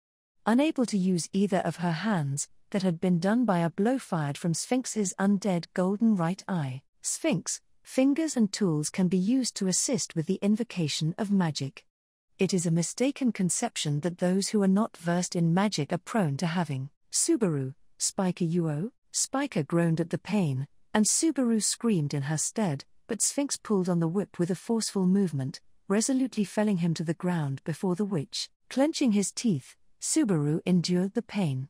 Unable to use either of her hands, that had been done by a blow fired from Sphinx's undead golden right eye. Sphinx, fingers and tools can be used to assist with the invocation of magic. It is a mistaken conception that those who are not versed in magic are prone to having. Subaru, Spica Uo. Spica groaned at the pain, and Subaru screamed in her stead, but Sphinx pulled on the whip with a forceful movement, resolutely felling him to the ground before the witch. Clenching his teeth, Subaru endured the pain.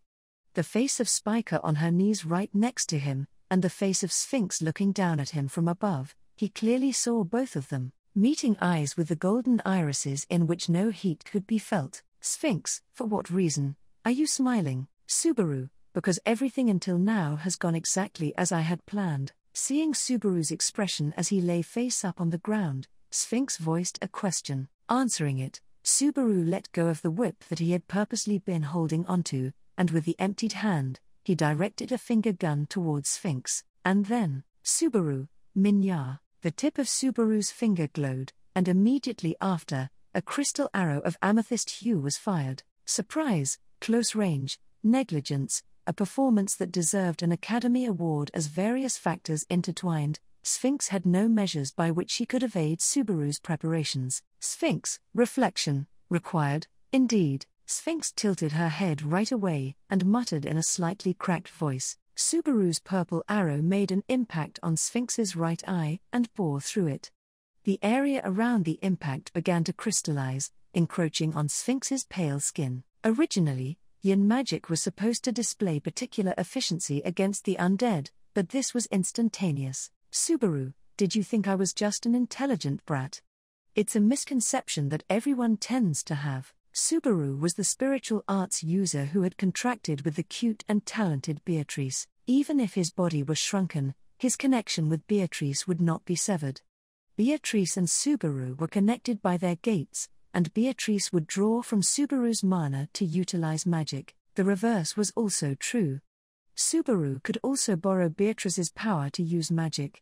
The face of Spiker on her knees right next to him, and the face of Sphinx looking down at him from above, he clearly saw both of them, meeting eyes with the golden irises in which no heat could be felt. Sphinx, for what reason are you smiling? Subaru, because everything until now has gone exactly as I had planned. Seeing Subaru's expression as he lay face up on the ground, Sphinx voiced a question. Answering it, Subaru let go of the whip that he had purposely been holding onto, and with the emptied hand, he directed a finger gun towards Sphinx, and then, Subaru, Minya. The tip of Subaru's finger glowed, and immediately after, a crystal arrow of amethyst hue was fired. Surprise, close range, negligence, a performance that deserved an Academy Award as various factors intertwined. Sphinx had no measures by which she could evade Subaru's preparations. Sphinx, reflection, required, indeed. Sphinx tilted her head right away and muttered in a slightly cracked voice. Subaru's purple arrow made an impact on Sphinx's right eye and bore through it. The area around the impact began to crystallize, encroaching on Sphinx's pale skin. Originally, yin magic was supposed to display particular efficiency against the undead, but this was instantaneous. Subaru, did you think I was just an intelligent brat? It's a misconception that everyone tends to have. Subaru was the spiritual arts user who had contracted with the cute and talented Beatrice. Even if his body was shrunken, his connection with Beatrice would not be severed. Beatrice and Subaru were connected by their gates, and Beatrice would draw from Subaru's mana to utilize magic. The reverse was also true. Subaru could also borrow Beatrice's power to use magic.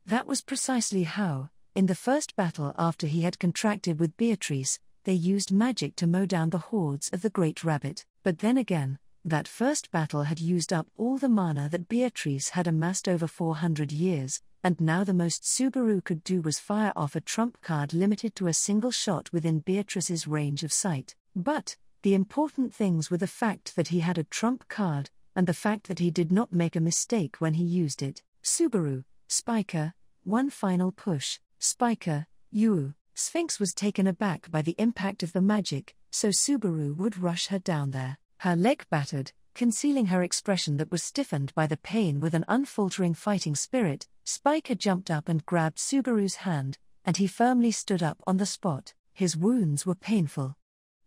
That was precisely how, in the first battle after he had contracted with Beatrice, they used magic to mow down the hordes of the Great Rabbit. But then again, that first battle had used up all the mana that Beatrice had amassed over 400 years, and now the most Subaru could do was fire off a trump card limited to a single shot within Beatrice's range of sight. But the important things were the fact that he had a trump card, and the fact that he did not make a mistake when he used it. Subaru, Spiker, one final push. Spiker, you. Sphinx was taken aback by the impact of the magic, so Subaru would rush her down there. Her leg battered, concealing her expression that was stiffened by the pain with an unfaltering fighting spirit. Spiker jumped up and grabbed Subaru's hand, and he firmly stood up on the spot. His wounds were painful.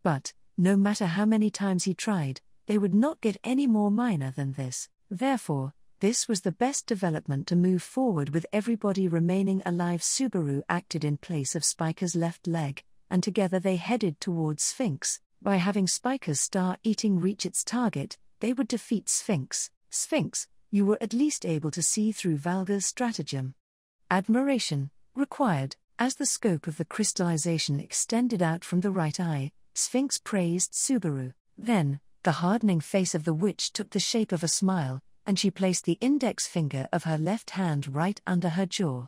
But, no matter how many times he tried, they would not get any more minor than this. Therefore, this was the best development to move forward with everybody remaining alive. Subaru acted in place of Spiker's left leg, and together they headed towards Sphinx. By having Spiker's star-eating reach its target, they would defeat Sphinx. Sphinx, you were at least able to see through Valga's stratagem. Admiration, required. As the scope of the crystallization extended out from the right eye, Sphinx praised Subaru. Then, the hardening face of the witch took the shape of a smile, and she placed the index finger of her left hand right under her jaw.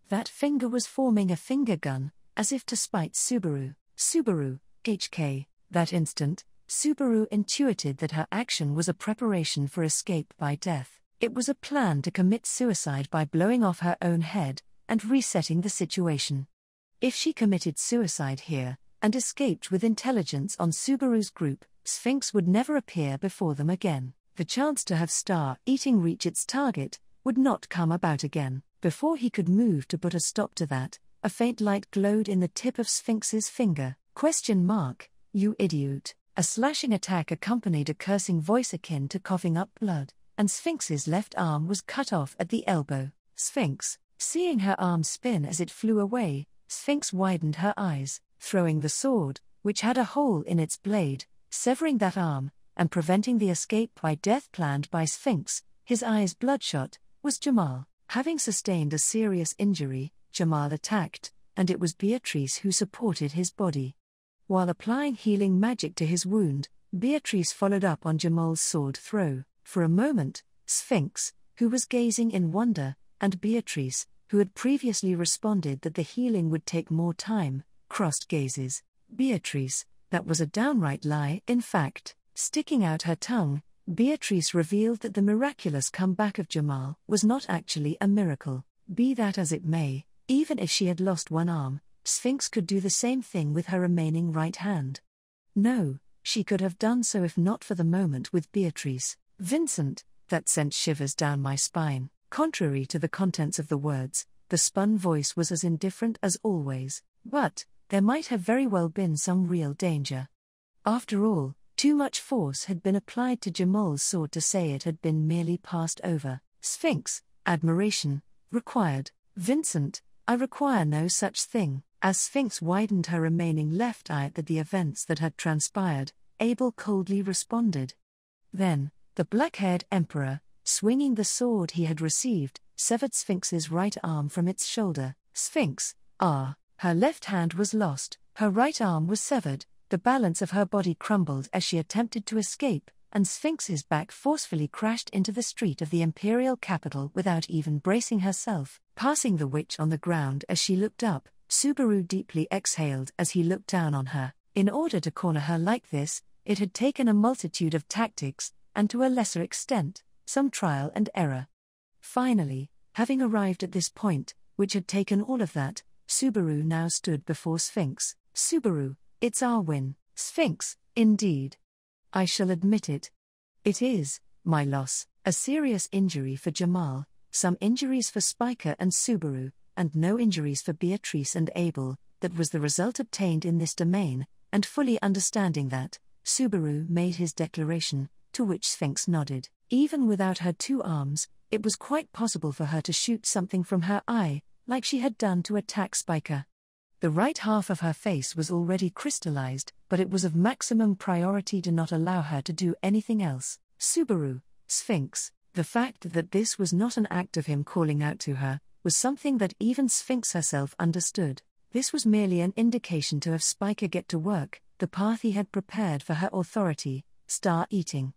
That finger was forming a finger gun, as if to spite Subaru. Subaru, HK. That instant, Subaru intuited that her action was a preparation for escape by death. It was a plan to commit suicide by blowing off her own head, and resetting the situation. If she committed suicide here, and escaped with intelligence on Subaru's group, Sphinx would never appear before them again. The chance to have star-eating reach its target would not come about again. Before he could move to put a stop to that, a faint light glowed in the tip of Sphinx's finger. You idiot. A slashing attack accompanied a cursing voice akin to coughing up blood, and Sphinx's left arm was cut off at the elbow. Sphinx, seeing her arm spin as it flew away, Sphinx widened her eyes, throwing the sword, which had a hole in its blade, severing that arm, and preventing the escape by death planned by Sphinx. His eyes bloodshot, was Jamal. Having sustained a serious injury, Jamal attacked, and it was Beatrice who supported his body. While applying healing magic to his wound, Beatrice followed up on Jamal's sword throw. For a moment, Sphinx, who was gazing in wonder, and Beatrice, who had previously responded that the healing would take more time, crossed gazes. Beatrice, that was a downright lie. In fact, sticking out her tongue, Beatrice revealed that the miraculous comeback of Jamal was not actually a miracle. Be that as it may, even if she had lost one arm, Sphinx could do the same thing with her remaining right hand. No, she could have done so if not for the moment with Beatrice. Vincent, that sent shivers down my spine. Contrary to the contents of the words, the spun voice was as indifferent as always, but there might have very well been some real danger. After all, too much force had been applied to Jamal's sword to say it had been merely passed over. Sphinx, admiration, required. Vincent, I require no such thing. As Sphinx widened her remaining left eye at the events that had transpired, Abel coldly responded. Then, the black-haired emperor, swinging the sword he had received, severed Sphinx's right arm from its shoulder. Sphinx, her left hand was lost, her right arm was severed, the balance of her body crumbled as she attempted to escape, and Sphinx's back forcefully crashed into the street of the imperial capital without even bracing herself, passing the witch on the ground as she looked up. Subaru deeply exhaled as he looked down on her. In order to corner her like this, it had taken a multitude of tactics, and to a lesser extent, some trial and error. Finally, having arrived at this point, which had taken all of that, Subaru now stood before Sphinx. Subaru, it's our win. Sphinx, indeed. I shall admit it. It is my loss, a serious injury for Jamal, some injuries for Spiker and Subaru, and no injuries for Beatrice and Abel. That was the result obtained in this domain, and fully understanding that, Subaru made his declaration, to which Sphinx nodded. Even without her two arms, it was quite possible for her to shoot something from her eye, like she had done to attack Spiker. The right half of her face was already crystallized, but it was of maximum priority to not allow her to do anything else. Subaru, Sphinx, the fact that this was not an act of him calling out to her, was something that even Sphinx herself understood. This was merely an indication to have Spiker get to work, the path he had prepared for her authority, star-eating.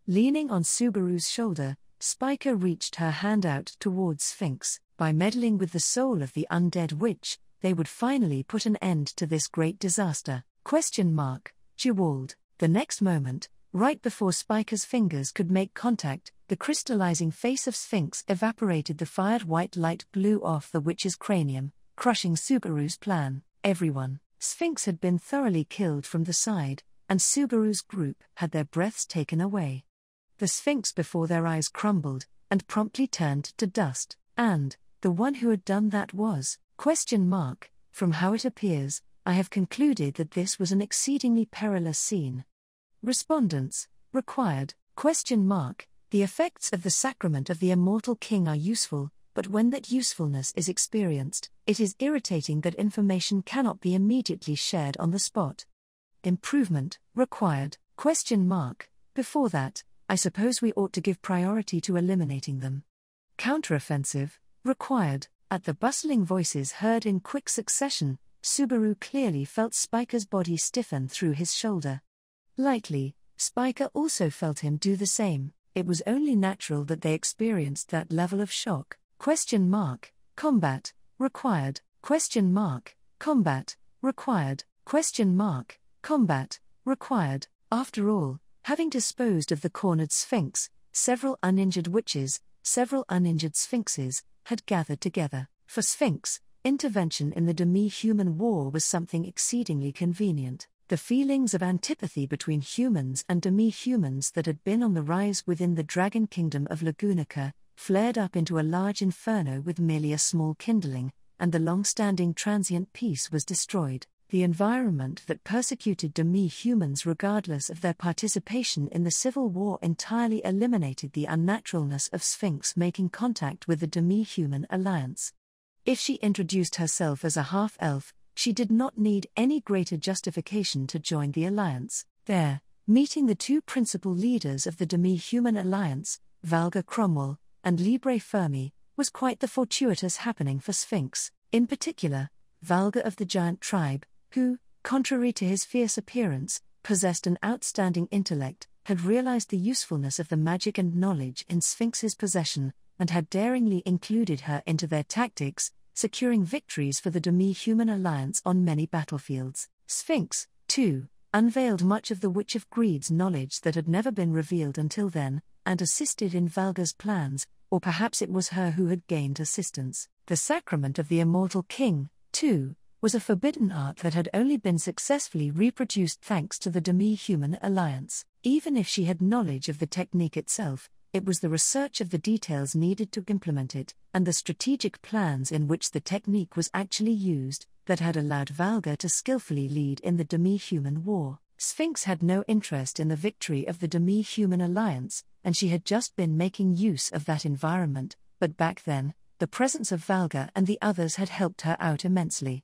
Leaning on Subaru's shoulder, Spiker reached her hand out towards Sphinx. By meddling with the soul of the undead witch, they would finally put an end to this great disaster. Jewald. The next moment, right before Spiker's fingers could make contact, the crystallizing face of Sphinx evaporated. The fired white light blew off the witch's cranium, crushing Subaru's plan. Everyone, Sphinx had been thoroughly killed from the side, and Subaru's group had their breaths taken away. The Sphinx before their eyes crumbled, and promptly turned to dust, and the one who had done that was, from how it appears, I have concluded that this was an exceedingly perilous scene. Respondents, required, the effects of the sacrament of the immortal king are useful, but when that usefulness is experienced, it is irritating that information cannot be immediately shared on the spot. Improvement, required, before that, I suppose we ought to give priority to eliminating them. Counteroffensive, required. At the bustling voices heard in quick succession, Subaru clearly felt Spiker's body stiffen through his shoulder. Likely, Spiker also felt him do the same. It was only natural that they experienced that level of shock. Combat, required, combat, required, combat, required. After all, having disposed of the cornered Sphinx, several uninjured witches, several uninjured Sphinxes, had gathered together. For Sphinx, intervention in the demi-human war was something exceedingly convenient. The feelings of antipathy between humans and demi-humans that had been on the rise within the dragon kingdom of Lagunica flared up into a large inferno with merely a small kindling, and the long-standing transient peace was destroyed. The environment that persecuted demi-humans regardless of their participation in the civil war entirely eliminated the unnaturalness of Sphinx making contact with the demi-human alliance. If she introduced herself as a half-elf, she did not need any greater justification to join the alliance. There, meeting the two principal leaders of the demi-human alliance, Valga Cromwell and Libre Fermi, was quite the fortuitous happening for Sphinx. In particular, Valga of the giant tribe, who, contrary to his fierce appearance, possessed an outstanding intellect, had realized the usefulness of the magic and knowledge in Sphinx's possession, and had daringly included her into their tactics, securing victories for the demi-human alliance on many battlefields. Sphinx, too, unveiled much of the Witch of Greed's knowledge that had never been revealed until then, and assisted in Valga's plans, or perhaps it was her who had gained assistance. The sacrament of the immortal king, too, was a forbidden art that had only been successfully reproduced thanks to the demi-human alliance. Even if she had knowledge of the technique itself, it was the research of the details needed to implement it, and the strategic plans in which the technique was actually used, that had allowed Valga to skillfully lead in the demi-human war. Sphinx had no interest in the victory of the demi-human alliance, and she had just been making use of that environment, but back then, the presence of Valga and the others had helped her out immensely.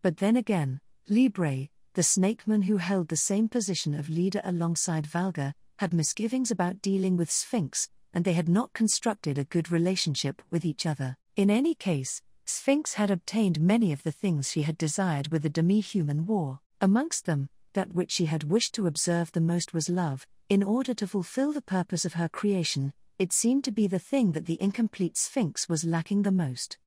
But then again, Libre, the snakeman who held the same position of leader alongside Valga, had misgivings about dealing with Sphinx, and they had not constructed a good relationship with each other. In any case, Sphinx had obtained many of the things she had desired with the demi-human war. Amongst them, that which she had wished to observe the most was love. In order to fulfill the purpose of her creation, it seemed to be the thing that the incomplete Sphinx was lacking the most.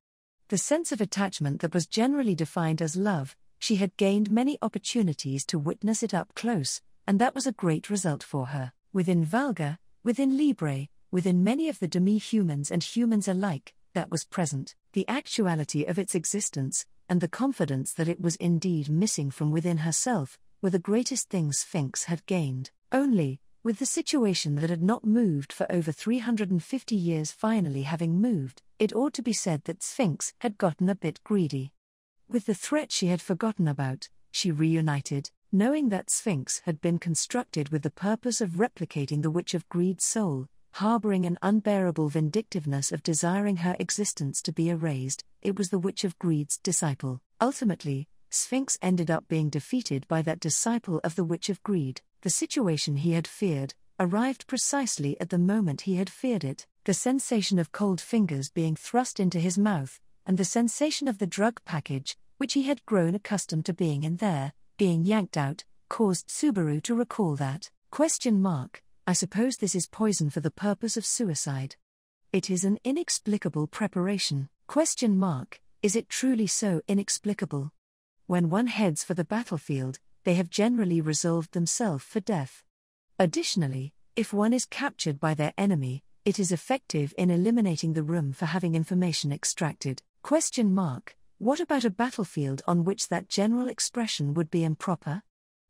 The sense of attachment that was generally defined as love, she had gained many opportunities to witness it up close, and that was a great result for her. Within Valga, within Libre, within many of the demi-humans and humans alike, that was present, the actuality of its existence, and the confidence that it was indeed missing from within herself, were the greatest things Sphinx had gained. Only, with the situation that had not moved for over 350 years finally having moved, it ought to be said that Sphinx had gotten a bit greedy. With the threat she had forgotten about, she reunited, knowing that Sphinx had been constructed with the purpose of replicating the Witch of Greed's soul, harboring an unbearable vindictiveness of desiring her existence to be erased. It was the Witch of Greed's disciple. Ultimately, Sphinx ended up being defeated by that disciple of the Witch of Greed. The situation he had feared arrived precisely at the moment he had feared it. The sensation of cold fingers being thrust into his mouth, and the sensation of the drug package, which he had grown accustomed to being in there, being yanked out, caused Subaru to recall that. I suppose this is poison for the purpose of suicide. It is an inexplicable preparation. Is it truly so inexplicable? When one heads for the battlefield, they have generally resolved themselves for death. Additionally, if one is captured by their enemy, it is effective in eliminating the room for having information extracted. What about a battlefield on which that general expression would be improper?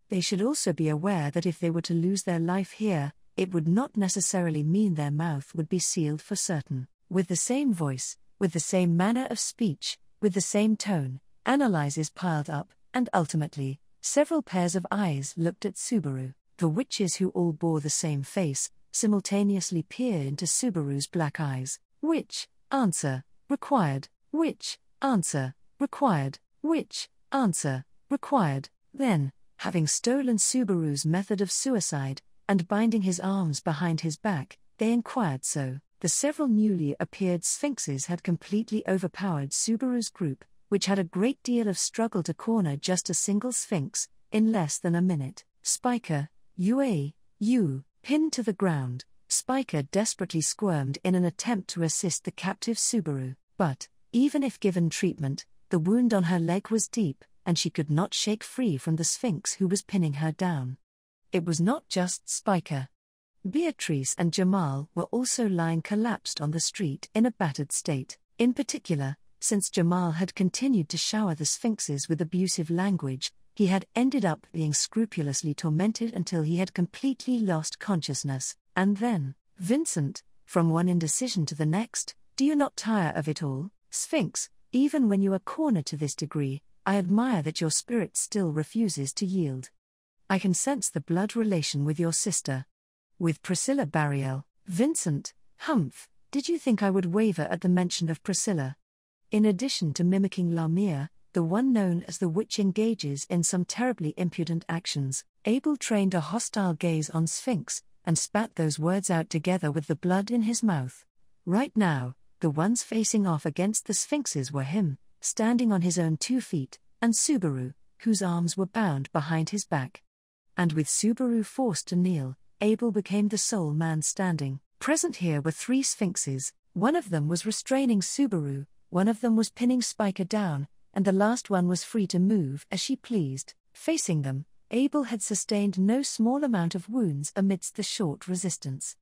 They should also be aware that if they were to lose their life here, it would not necessarily mean their mouth would be sealed for certain. With the same voice, with the same manner of speech, with the same tone, analyses piled up, and ultimately, several pairs of eyes looked at Subaru. The witches who all bore the same face, simultaneously peered into Subaru's black eyes. Which answer required? Which answer required? Which answer required? Then, having stolen Subaru's method of suicide, and binding his arms behind his back, they inquired so. The several newly appeared sphinxes had completely overpowered Subaru's group, which had a great deal of struggle to corner just a single sphinx, in less than a minute. Spiker, you, pinned to the ground. Spiker desperately squirmed in an attempt to assist the captive Subaru, but, even if given treatment, the wound on her leg was deep, and she could not shake free from the sphinx who was pinning her down. It was not just Spiker. Beatrice and Jamal were also lying collapsed on the street in a battered state. In particular, since Jamal had continued to shower the sphinxes with abusive language, he had ended up being scrupulously tormented until he had completely lost consciousness. And then, Vincent, from one indecision to the next, do you not tire of it all? Sphinx, even when you are cornered to this degree, I admire that your spirit still refuses to yield. I can sense the blood relation with your sister. With Priscilla Bariel, Vincent, humph, did you think I would waver at the mention of Priscilla? In addition to mimicking Lamia, the one known as the witch engages in some terribly impudent actions. Abel trained a hostile gaze on Sphinx, and spat those words out together with the blood in his mouth. Right now, the ones facing off against the sphinxes were him, standing on his own 2 feet, and Subaru, whose arms were bound behind his back. And with Subaru forced to kneel, Abel became the sole man standing. Present here were 3 sphinxes. One of them was restraining Subaru, one of them was pinning Spiker down, and the last one was free to move as she pleased. Facing them, Abel had sustained no small amount of wounds amidst the short resistance.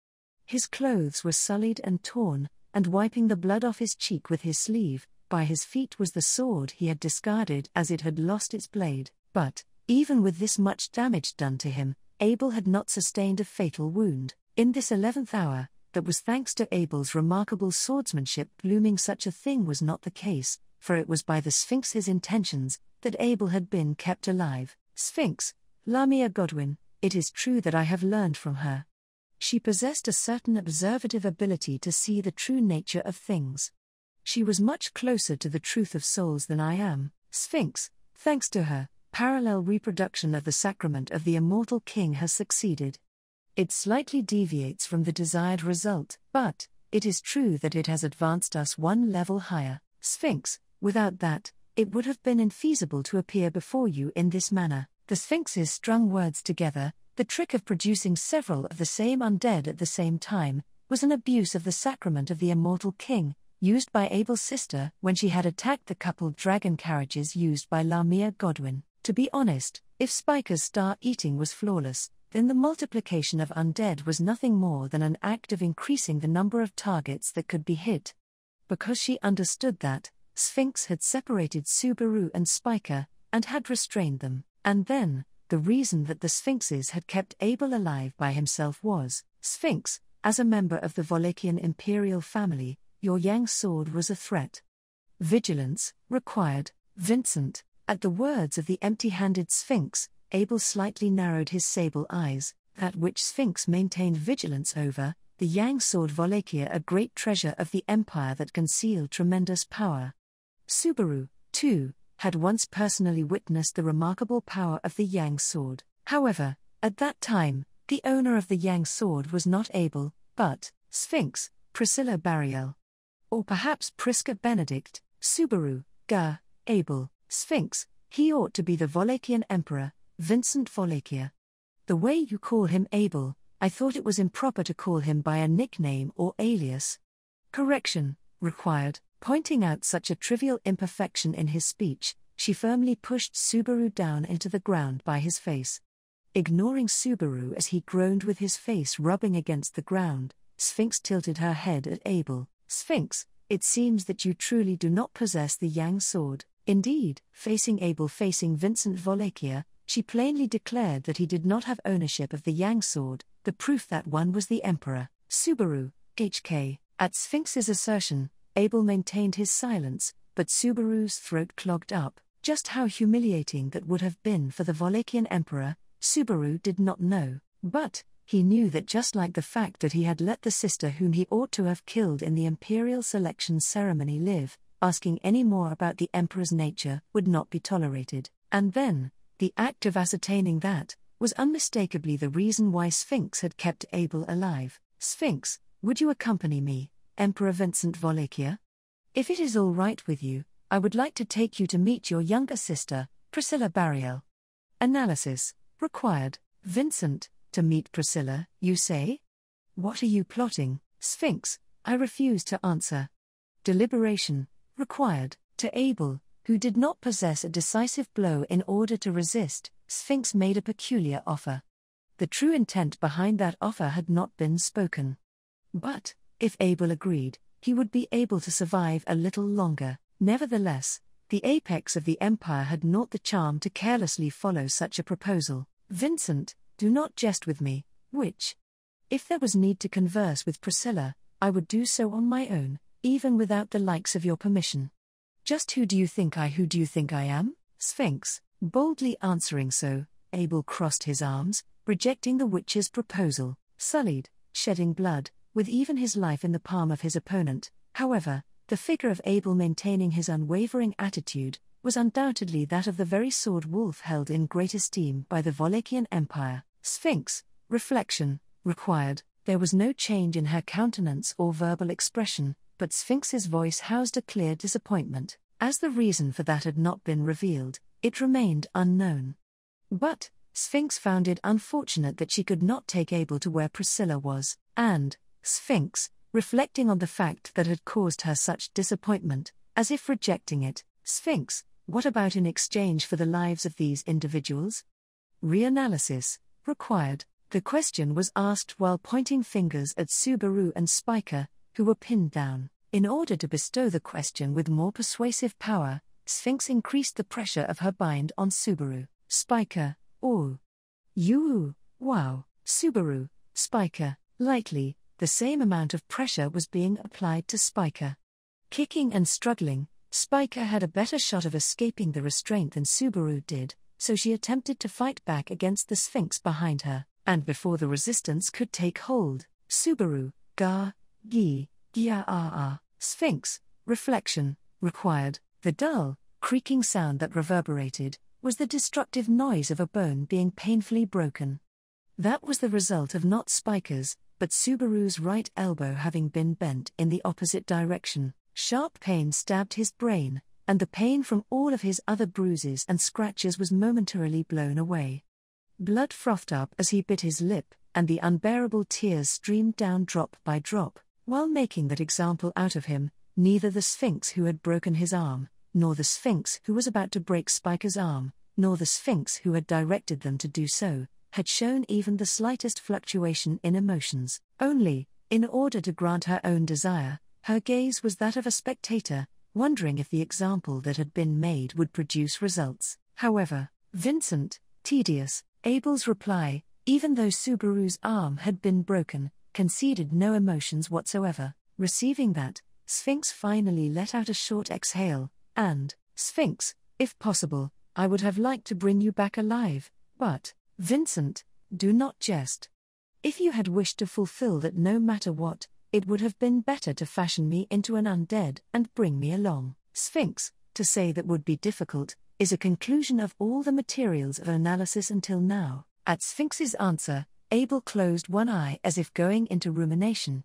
His clothes were sullied and torn, and wiping the blood off his cheek with his sleeve. By his feet was the sword he had discarded as it had lost its blade. But, even with this much damage done to him, Abel had not sustained a fatal wound. In this 11th hour, that was thanks to Abel's remarkable swordsmanship. Blooming such a thing was not the case, for it was by the Sphinx's intentions that Abel had been kept alive. Sphinx, Lamia Godwin, it is true that I have learned from her. She possessed a certain observative ability to see the true nature of things. She was much closer to the truth of souls than I am. Sphinx, thanks to her, parallel reproduction of the sacrament of the immortal king has succeeded. It slightly deviates from the desired result, but it is true that it has advanced us one level higher. Sphinx, without that, it would have been infeasible to appear before you in this manner. The Sphinxes strung words together. The trick of producing several of the same undead at the same time was an abuse of the sacrament of the immortal king, used by Abel's sister when she had attacked the coupled dragon carriages used by Lamia Godwin. To be honest, if Spiker's star eating was flawless, then the multiplication of undead was nothing more than an act of increasing the number of targets that could be hit. Because she understood that, Sphinx had separated Subaru and Spiker, and had restrained them. And then, the reason that the Sphinxes had kept Abel alive by himself was, Sphinx, as a member of the Volakian imperial family, your yang sword was a threat. Vigilance, required. Vincent, at the words of the empty-handed Sphinx, Abel slightly narrowed his sable eyes. That which Sphinx maintained vigilance over, the yang sword Volakia, a great treasure of the empire that concealed tremendous power. Subaru, too, had once personally witnessed the remarkable power of the yang sword. However, at that time, the owner of the yang sword was not Abel, but Sphinx, Priscilla Bariel. Or perhaps Prisca Benedict. Subaru, Abel, Sphinx, he ought to be the Volakian emperor, Vincent Volakia. The way you call him Abel, I thought it was improper to call him by a nickname or alias. Correction, required. Pointing out such a trivial imperfection in his speech, she firmly pushed Subaru down into the ground by his face. Ignoring Subaru as he groaned with his face rubbing against the ground, Sphinx tilted her head at Abel. Sphinx, it seems that you truly do not possess the yang sword. Indeed, facing Vincent Volakia, she plainly declared that he did not have ownership of the yang sword, the proof that one was the emperor. Subaru, HK. At Sphinx's assertion, Abel maintained his silence, but Subaru's throat clogged up. Just how humiliating that would have been for the Volakian emperor, Subaru did not know. But he knew that just like the fact that he had let the sister whom he ought to have killed in the imperial selection ceremony live, asking any more about the emperor's nature would not be tolerated. And then, the act of ascertaining that was unmistakably the reason why Sphinx had kept Abel alive. Sphinx, would you accompany me, Emperor Vincent Volakia? If it is all right with you, I would like to take you to meet your younger sister, Priscilla Bariel. Analysis, required. Vincent, to meet Priscilla, you say? What are you plotting? Sphinx, I refuse to answer. Deliberation, required. To Abel, who did not possess a decisive blow in order to resist, Sphinx made a peculiar offer. The true intent behind that offer had not been spoken. But, if Abel agreed, he would be able to survive a little longer. Nevertheless, the apex of the empire had not the charm to carelessly follow such a proposal. Vincent, do not jest with me, which? If there was need to converse with Priscilla, I would do so on my own, even without the likes of your permission. Just who do you think I am? Sphinx, boldly answering so, Abel crossed his arms, rejecting the witch's proposal, sullied, shedding blood, with even his life in the palm of his opponent. However, the figure of Abel maintaining his unwavering attitude was undoubtedly that of the very sword wolf held in great esteem by the Volakian Empire. Sphinx, reflection, required. There was no change in her countenance or verbal expression, but Sphinx's voice housed a clear disappointment. As the reason for that had not been revealed, it remained unknown. But Sphinx found it unfortunate that she could not take Abel to where Priscilla was, and Sphinx, reflecting on the fact that had caused her such disappointment, as if rejecting it, Sphinx, what about in exchange for the lives of these individuals? Reanalysis, required. The question was asked while pointing fingers at Subaru and Spiker, who were pinned down. In order to bestow the question with more persuasive power, Sphinx increased the pressure of her bind on Subaru. Spiker, ooh. You, wow. Subaru, Spiker, lightly. The same amount of pressure was being applied to Spiker. Kicking and struggling, Spiker had a better shot of escaping the restraint than Subaru did, so she attempted to fight back against the Sphinx behind her, and before the resistance could take hold, Subaru, Sphinx, reflection, required. The dull, creaking sound that reverberated was the destructive noise of a bone being painfully broken. That was the result of not Spiker's, but Subaru's right elbow having been bent in the opposite direction. Sharp pain stabbed his brain, and the pain from all of his other bruises and scratches was momentarily blown away. Blood frothed up as he bit his lip, and the unbearable tears streamed down drop by drop. While making that example out of him, neither the Sphinx who had broken his arm, nor the Sphinx who was about to break Spiker's arm, nor the Sphinx who had directed them to do so, had shown even the slightest fluctuation in emotions. Only, in order to grant her own desire, her gaze was that of a spectator, wondering if the example that had been made would produce results. However, Vincent, tedious, Abel's reply, even though Subaru's arm had been broken, conceded no emotions whatsoever. Receiving that, Sphinx finally let out a short exhale, and, Sphinx, if possible, I would have liked to bring you back alive, but, Vincent, do not jest. If you had wished to fulfill that no matter what, it would have been better to fashion me into an undead and bring me along. Sphinx, to say that would be difficult, is a conclusion of all the materials of analysis until now. At Sphinx's answer, Abel closed one eye as if going into rumination.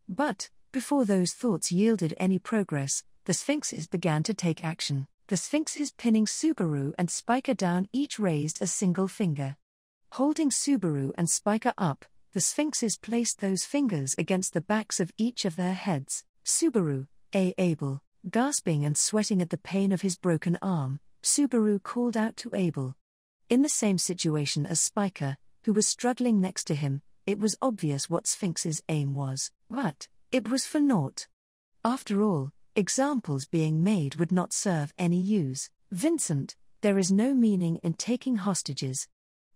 But, before those thoughts yielded any progress, the Sphinxes began to take action. The Sphinxes pinning Subaru and Spiker down each raised a single finger. Holding Subaru and Spiker up, the Sphinxes placed those fingers against the backs of each of their heads. Subaru, Abel, gasping and sweating at the pain of his broken arm, Subaru called out to Abel. In the same situation as Spiker, who was struggling next to him, it was obvious what Sphinx's aim was, but it was for naught. After all, examples being made would not serve any use. Vincent, there is no meaning in taking hostages.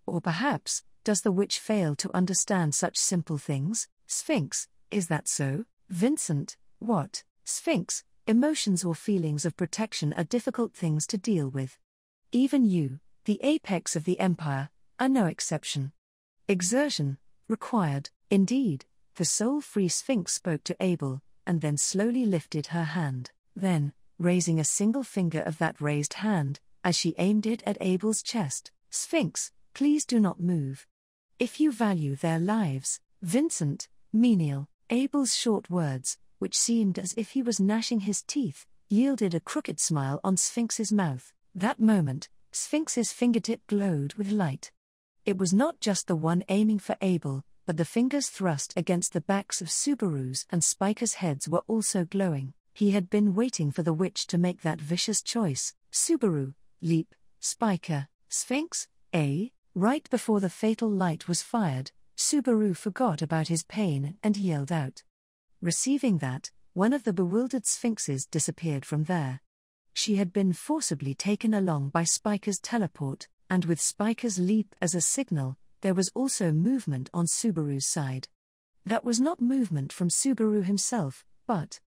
Or perhaps, does the witch fail to understand such simple things? Sphinx, is that so? Vincent, what? Sphinx, emotions or feelings of protection are difficult things to deal with. Even you, the apex of the empire, are no exception. Exertion, required. Indeed, the soul-free Sphinx spoke to Abel, and then slowly lifted her hand. Then, raising a single finger of that raised hand, as she aimed it at Abel's chest, Sphinx, please do not move. If you value their lives, Vincent, menial. Abel's short words, which seemed as if he was gnashing his teeth, yielded a crooked smile on Sphinx's mouth. That moment, Sphinx's fingertip glowed with light. It was not just the one aiming for Abel, but the fingers thrust against the backs of Subaru's and Spiker's heads were also glowing. He had been waiting for the witch to make that vicious choice. Subaru, leap, Spiker, Sphinx, Right before the fatal light was fired, Subaru forgot about his pain and yelled out. Receiving that, one of the bewildered Sphinxes disappeared from there. She had been forcibly taken along by Spiker's teleport, and with Spiker's leap as a signal, there was also movement on Subaru's side. That was not movement from Subaru himself, but,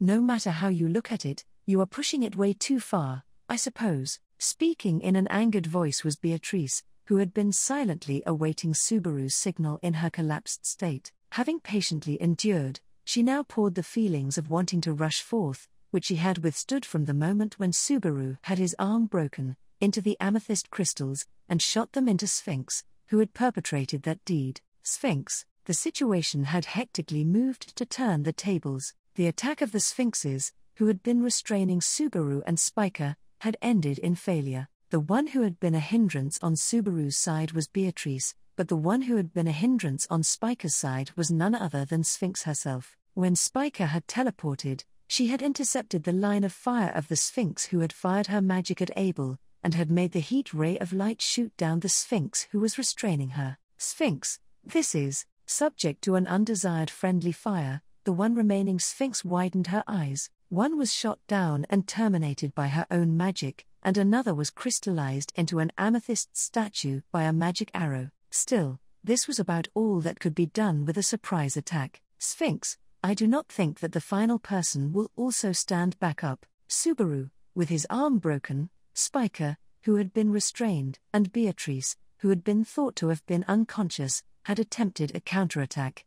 no matter how you look at it, you are pushing it way too far, I suppose. Speaking in an angered voice was Beatrice, who had been silently awaiting Subaru's signal in her collapsed state. Having patiently endured, she now poured the feelings of wanting to rush forth, which she had withstood from the moment when Subaru had his arm broken, into the amethyst crystals, and shot them into Sphinx, who had perpetrated that deed. Sphinx, the situation had hectically moved to turn the tables. The attack of the Sphinxes, who had been restraining Subaru and Spiker, had ended in failure. The one who had been a hindrance on Subaru's side was Beatrice, but the one who had been a hindrance on Spiker's side was none other than Sphinx herself. When Spiker had teleported, she had intercepted the line of fire of the Sphinx who had fired her magic at Abel, and had made the heat ray of light shoot down the Sphinx who was restraining her. Sphinx, this is, subject to an undesired friendly fire, the one remaining Sphinx widened her eyes. One was shot down and terminated by her own magic, and another was crystallized into an amethyst statue by a magic arrow. Still, this was about all that could be done with a surprise attack. Sphinx, I do not think that the final person will also stand back up. Subaru, with his arm broken, Spiker, who had been restrained, and Beatrice, who had been thought to have been unconscious, had attempted a counterattack.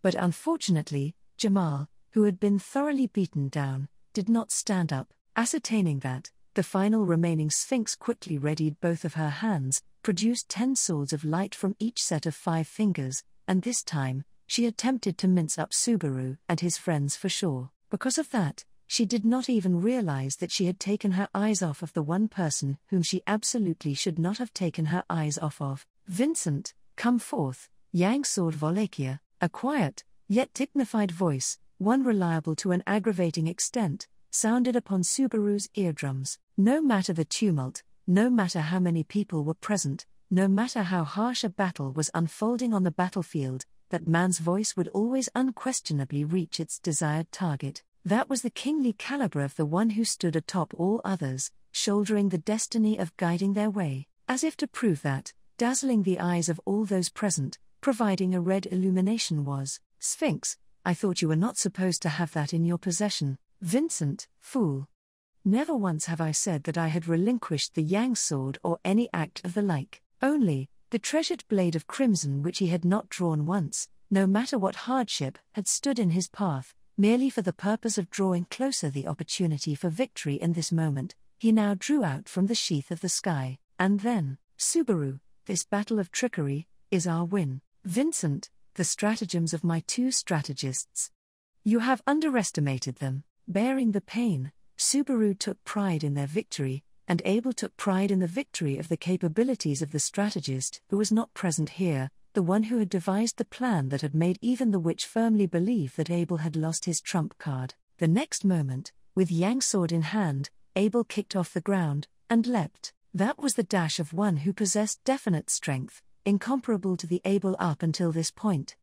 But unfortunately, Jamal, who had been thoroughly beaten down, did not stand up. Ascertaining that, the final remaining Sphinx quickly readied both of her hands, produced 10 swords of light from each set of 5 fingers, and this time, she attempted to mince up Subaru and his friends for sure. Because of that, she did not even realize that she had taken her eyes off of the one person whom she absolutely should not have taken her eyes off of. Vincent, come forth. Yang Sword Wallachia, a quiet, yet dignified voice, one reliable to an aggravating extent, sounded upon Subaru's eardrums. No matter the tumult, no matter how many people were present, no matter how harsh a battle was unfolding on the battlefield, that man's voice would always unquestionably reach its desired target. That was the kingly caliber of the one who stood atop all others, shouldering the destiny of guiding their way. As if to prove that, dazzling the eyes of all those present, providing a red illumination was, Sphinx, I thought you were not supposed to have that in your possession. Vincent, fool. Never once have I said that I had relinquished the Yang sword or any act of the like. Only, the treasured blade of crimson which he had not drawn once, no matter what hardship had stood in his path, merely for the purpose of drawing closer the opportunity for victory in this moment, he now drew out from the sheath of the sky. And then, Subaru, this battle of trickery is our win. Vincent, the stratagems of my 2 strategists. You have underestimated them. Bearing the pain, Subaru took pride in their victory, and Abel took pride in the victory of the capabilities of the strategist who was not present here, the one who had devised the plan that had made even the witch firmly believe that Abel had lost his trump card. The next moment, with Yang sword in hand, Abel kicked off the ground, and leapt. That was the dash of one who possessed definite strength, incomparable to the Abel up until this point.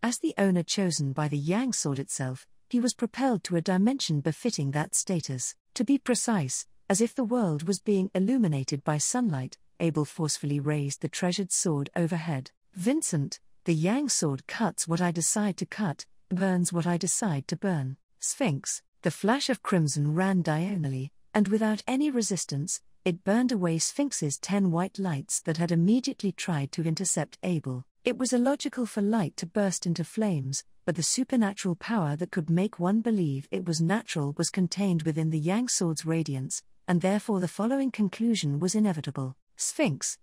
As the owner chosen by the Yang sword itself, he was propelled to a dimension befitting that status. To be precise, as if the world was being illuminated by sunlight, Abel forcefully raised the treasured sword overhead. Vincent, the Yang sword cuts what I decide to cut, burns what I decide to burn. Sphinx, the flash of crimson ran diagonally, and without any resistance, it burned away Sphinx's 10 white lights that had immediately tried to intercept Abel. It was illogical for light to burst into flames, but the supernatural power that could make one believe it was natural was contained within the Yang sword's radiance, and therefore the following conclusion was inevitable. Sphinx,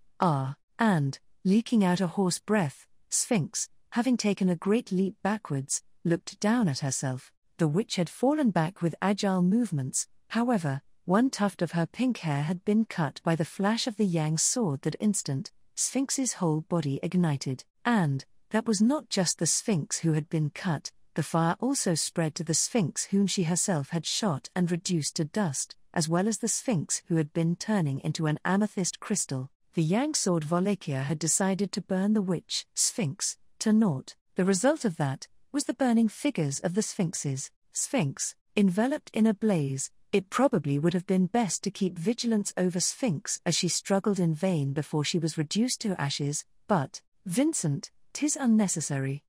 and, leaking out a hoarse breath, Sphinx, having taken a great leap backwards, looked down at herself. The witch had fallen back with agile movements, however, one tuft of her pink hair had been cut by the flash of the Yang sword that instant. Sphinx's whole body ignited, and, that was not just the Sphinx who had been cut, the fire also spread to the Sphinx whom she herself had shot and reduced to dust, as well as the Sphinx who had been turning into an amethyst crystal. The Yang sword Wallachia had decided to burn the witch, Sphinx, to naught. The result of that was the burning figures of the Sphinxes. Sphinx, enveloped in a blaze, it probably would have been best to keep vigilance over Sphinx as she struggled in vain before she was reduced to ashes, but, Vincent, 'tis unnecessary.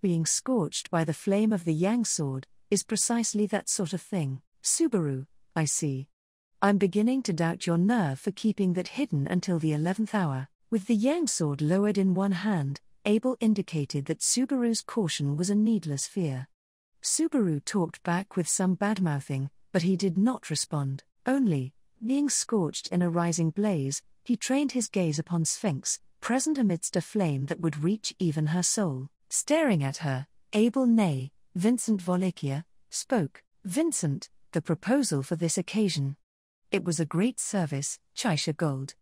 Being scorched by the flame of the Yang sword is precisely that sort of thing. Subaru, I see. I'm beginning to doubt your nerve for keeping that hidden until the 11th hour. With the Yang sword lowered in one hand, Abel indicated that Subaru's caution was a needless fear. Subaru talked back with some badmouthing, but he did not respond. Only, being scorched in a rising blaze, he trained his gaze upon Sphinx, present amidst a flame that would reach even her soul. Staring at her, Abel nay, Vincent Wallachia, spoke. Vincent, the proposal for this occasion. It was a great service, Chaisha Gold.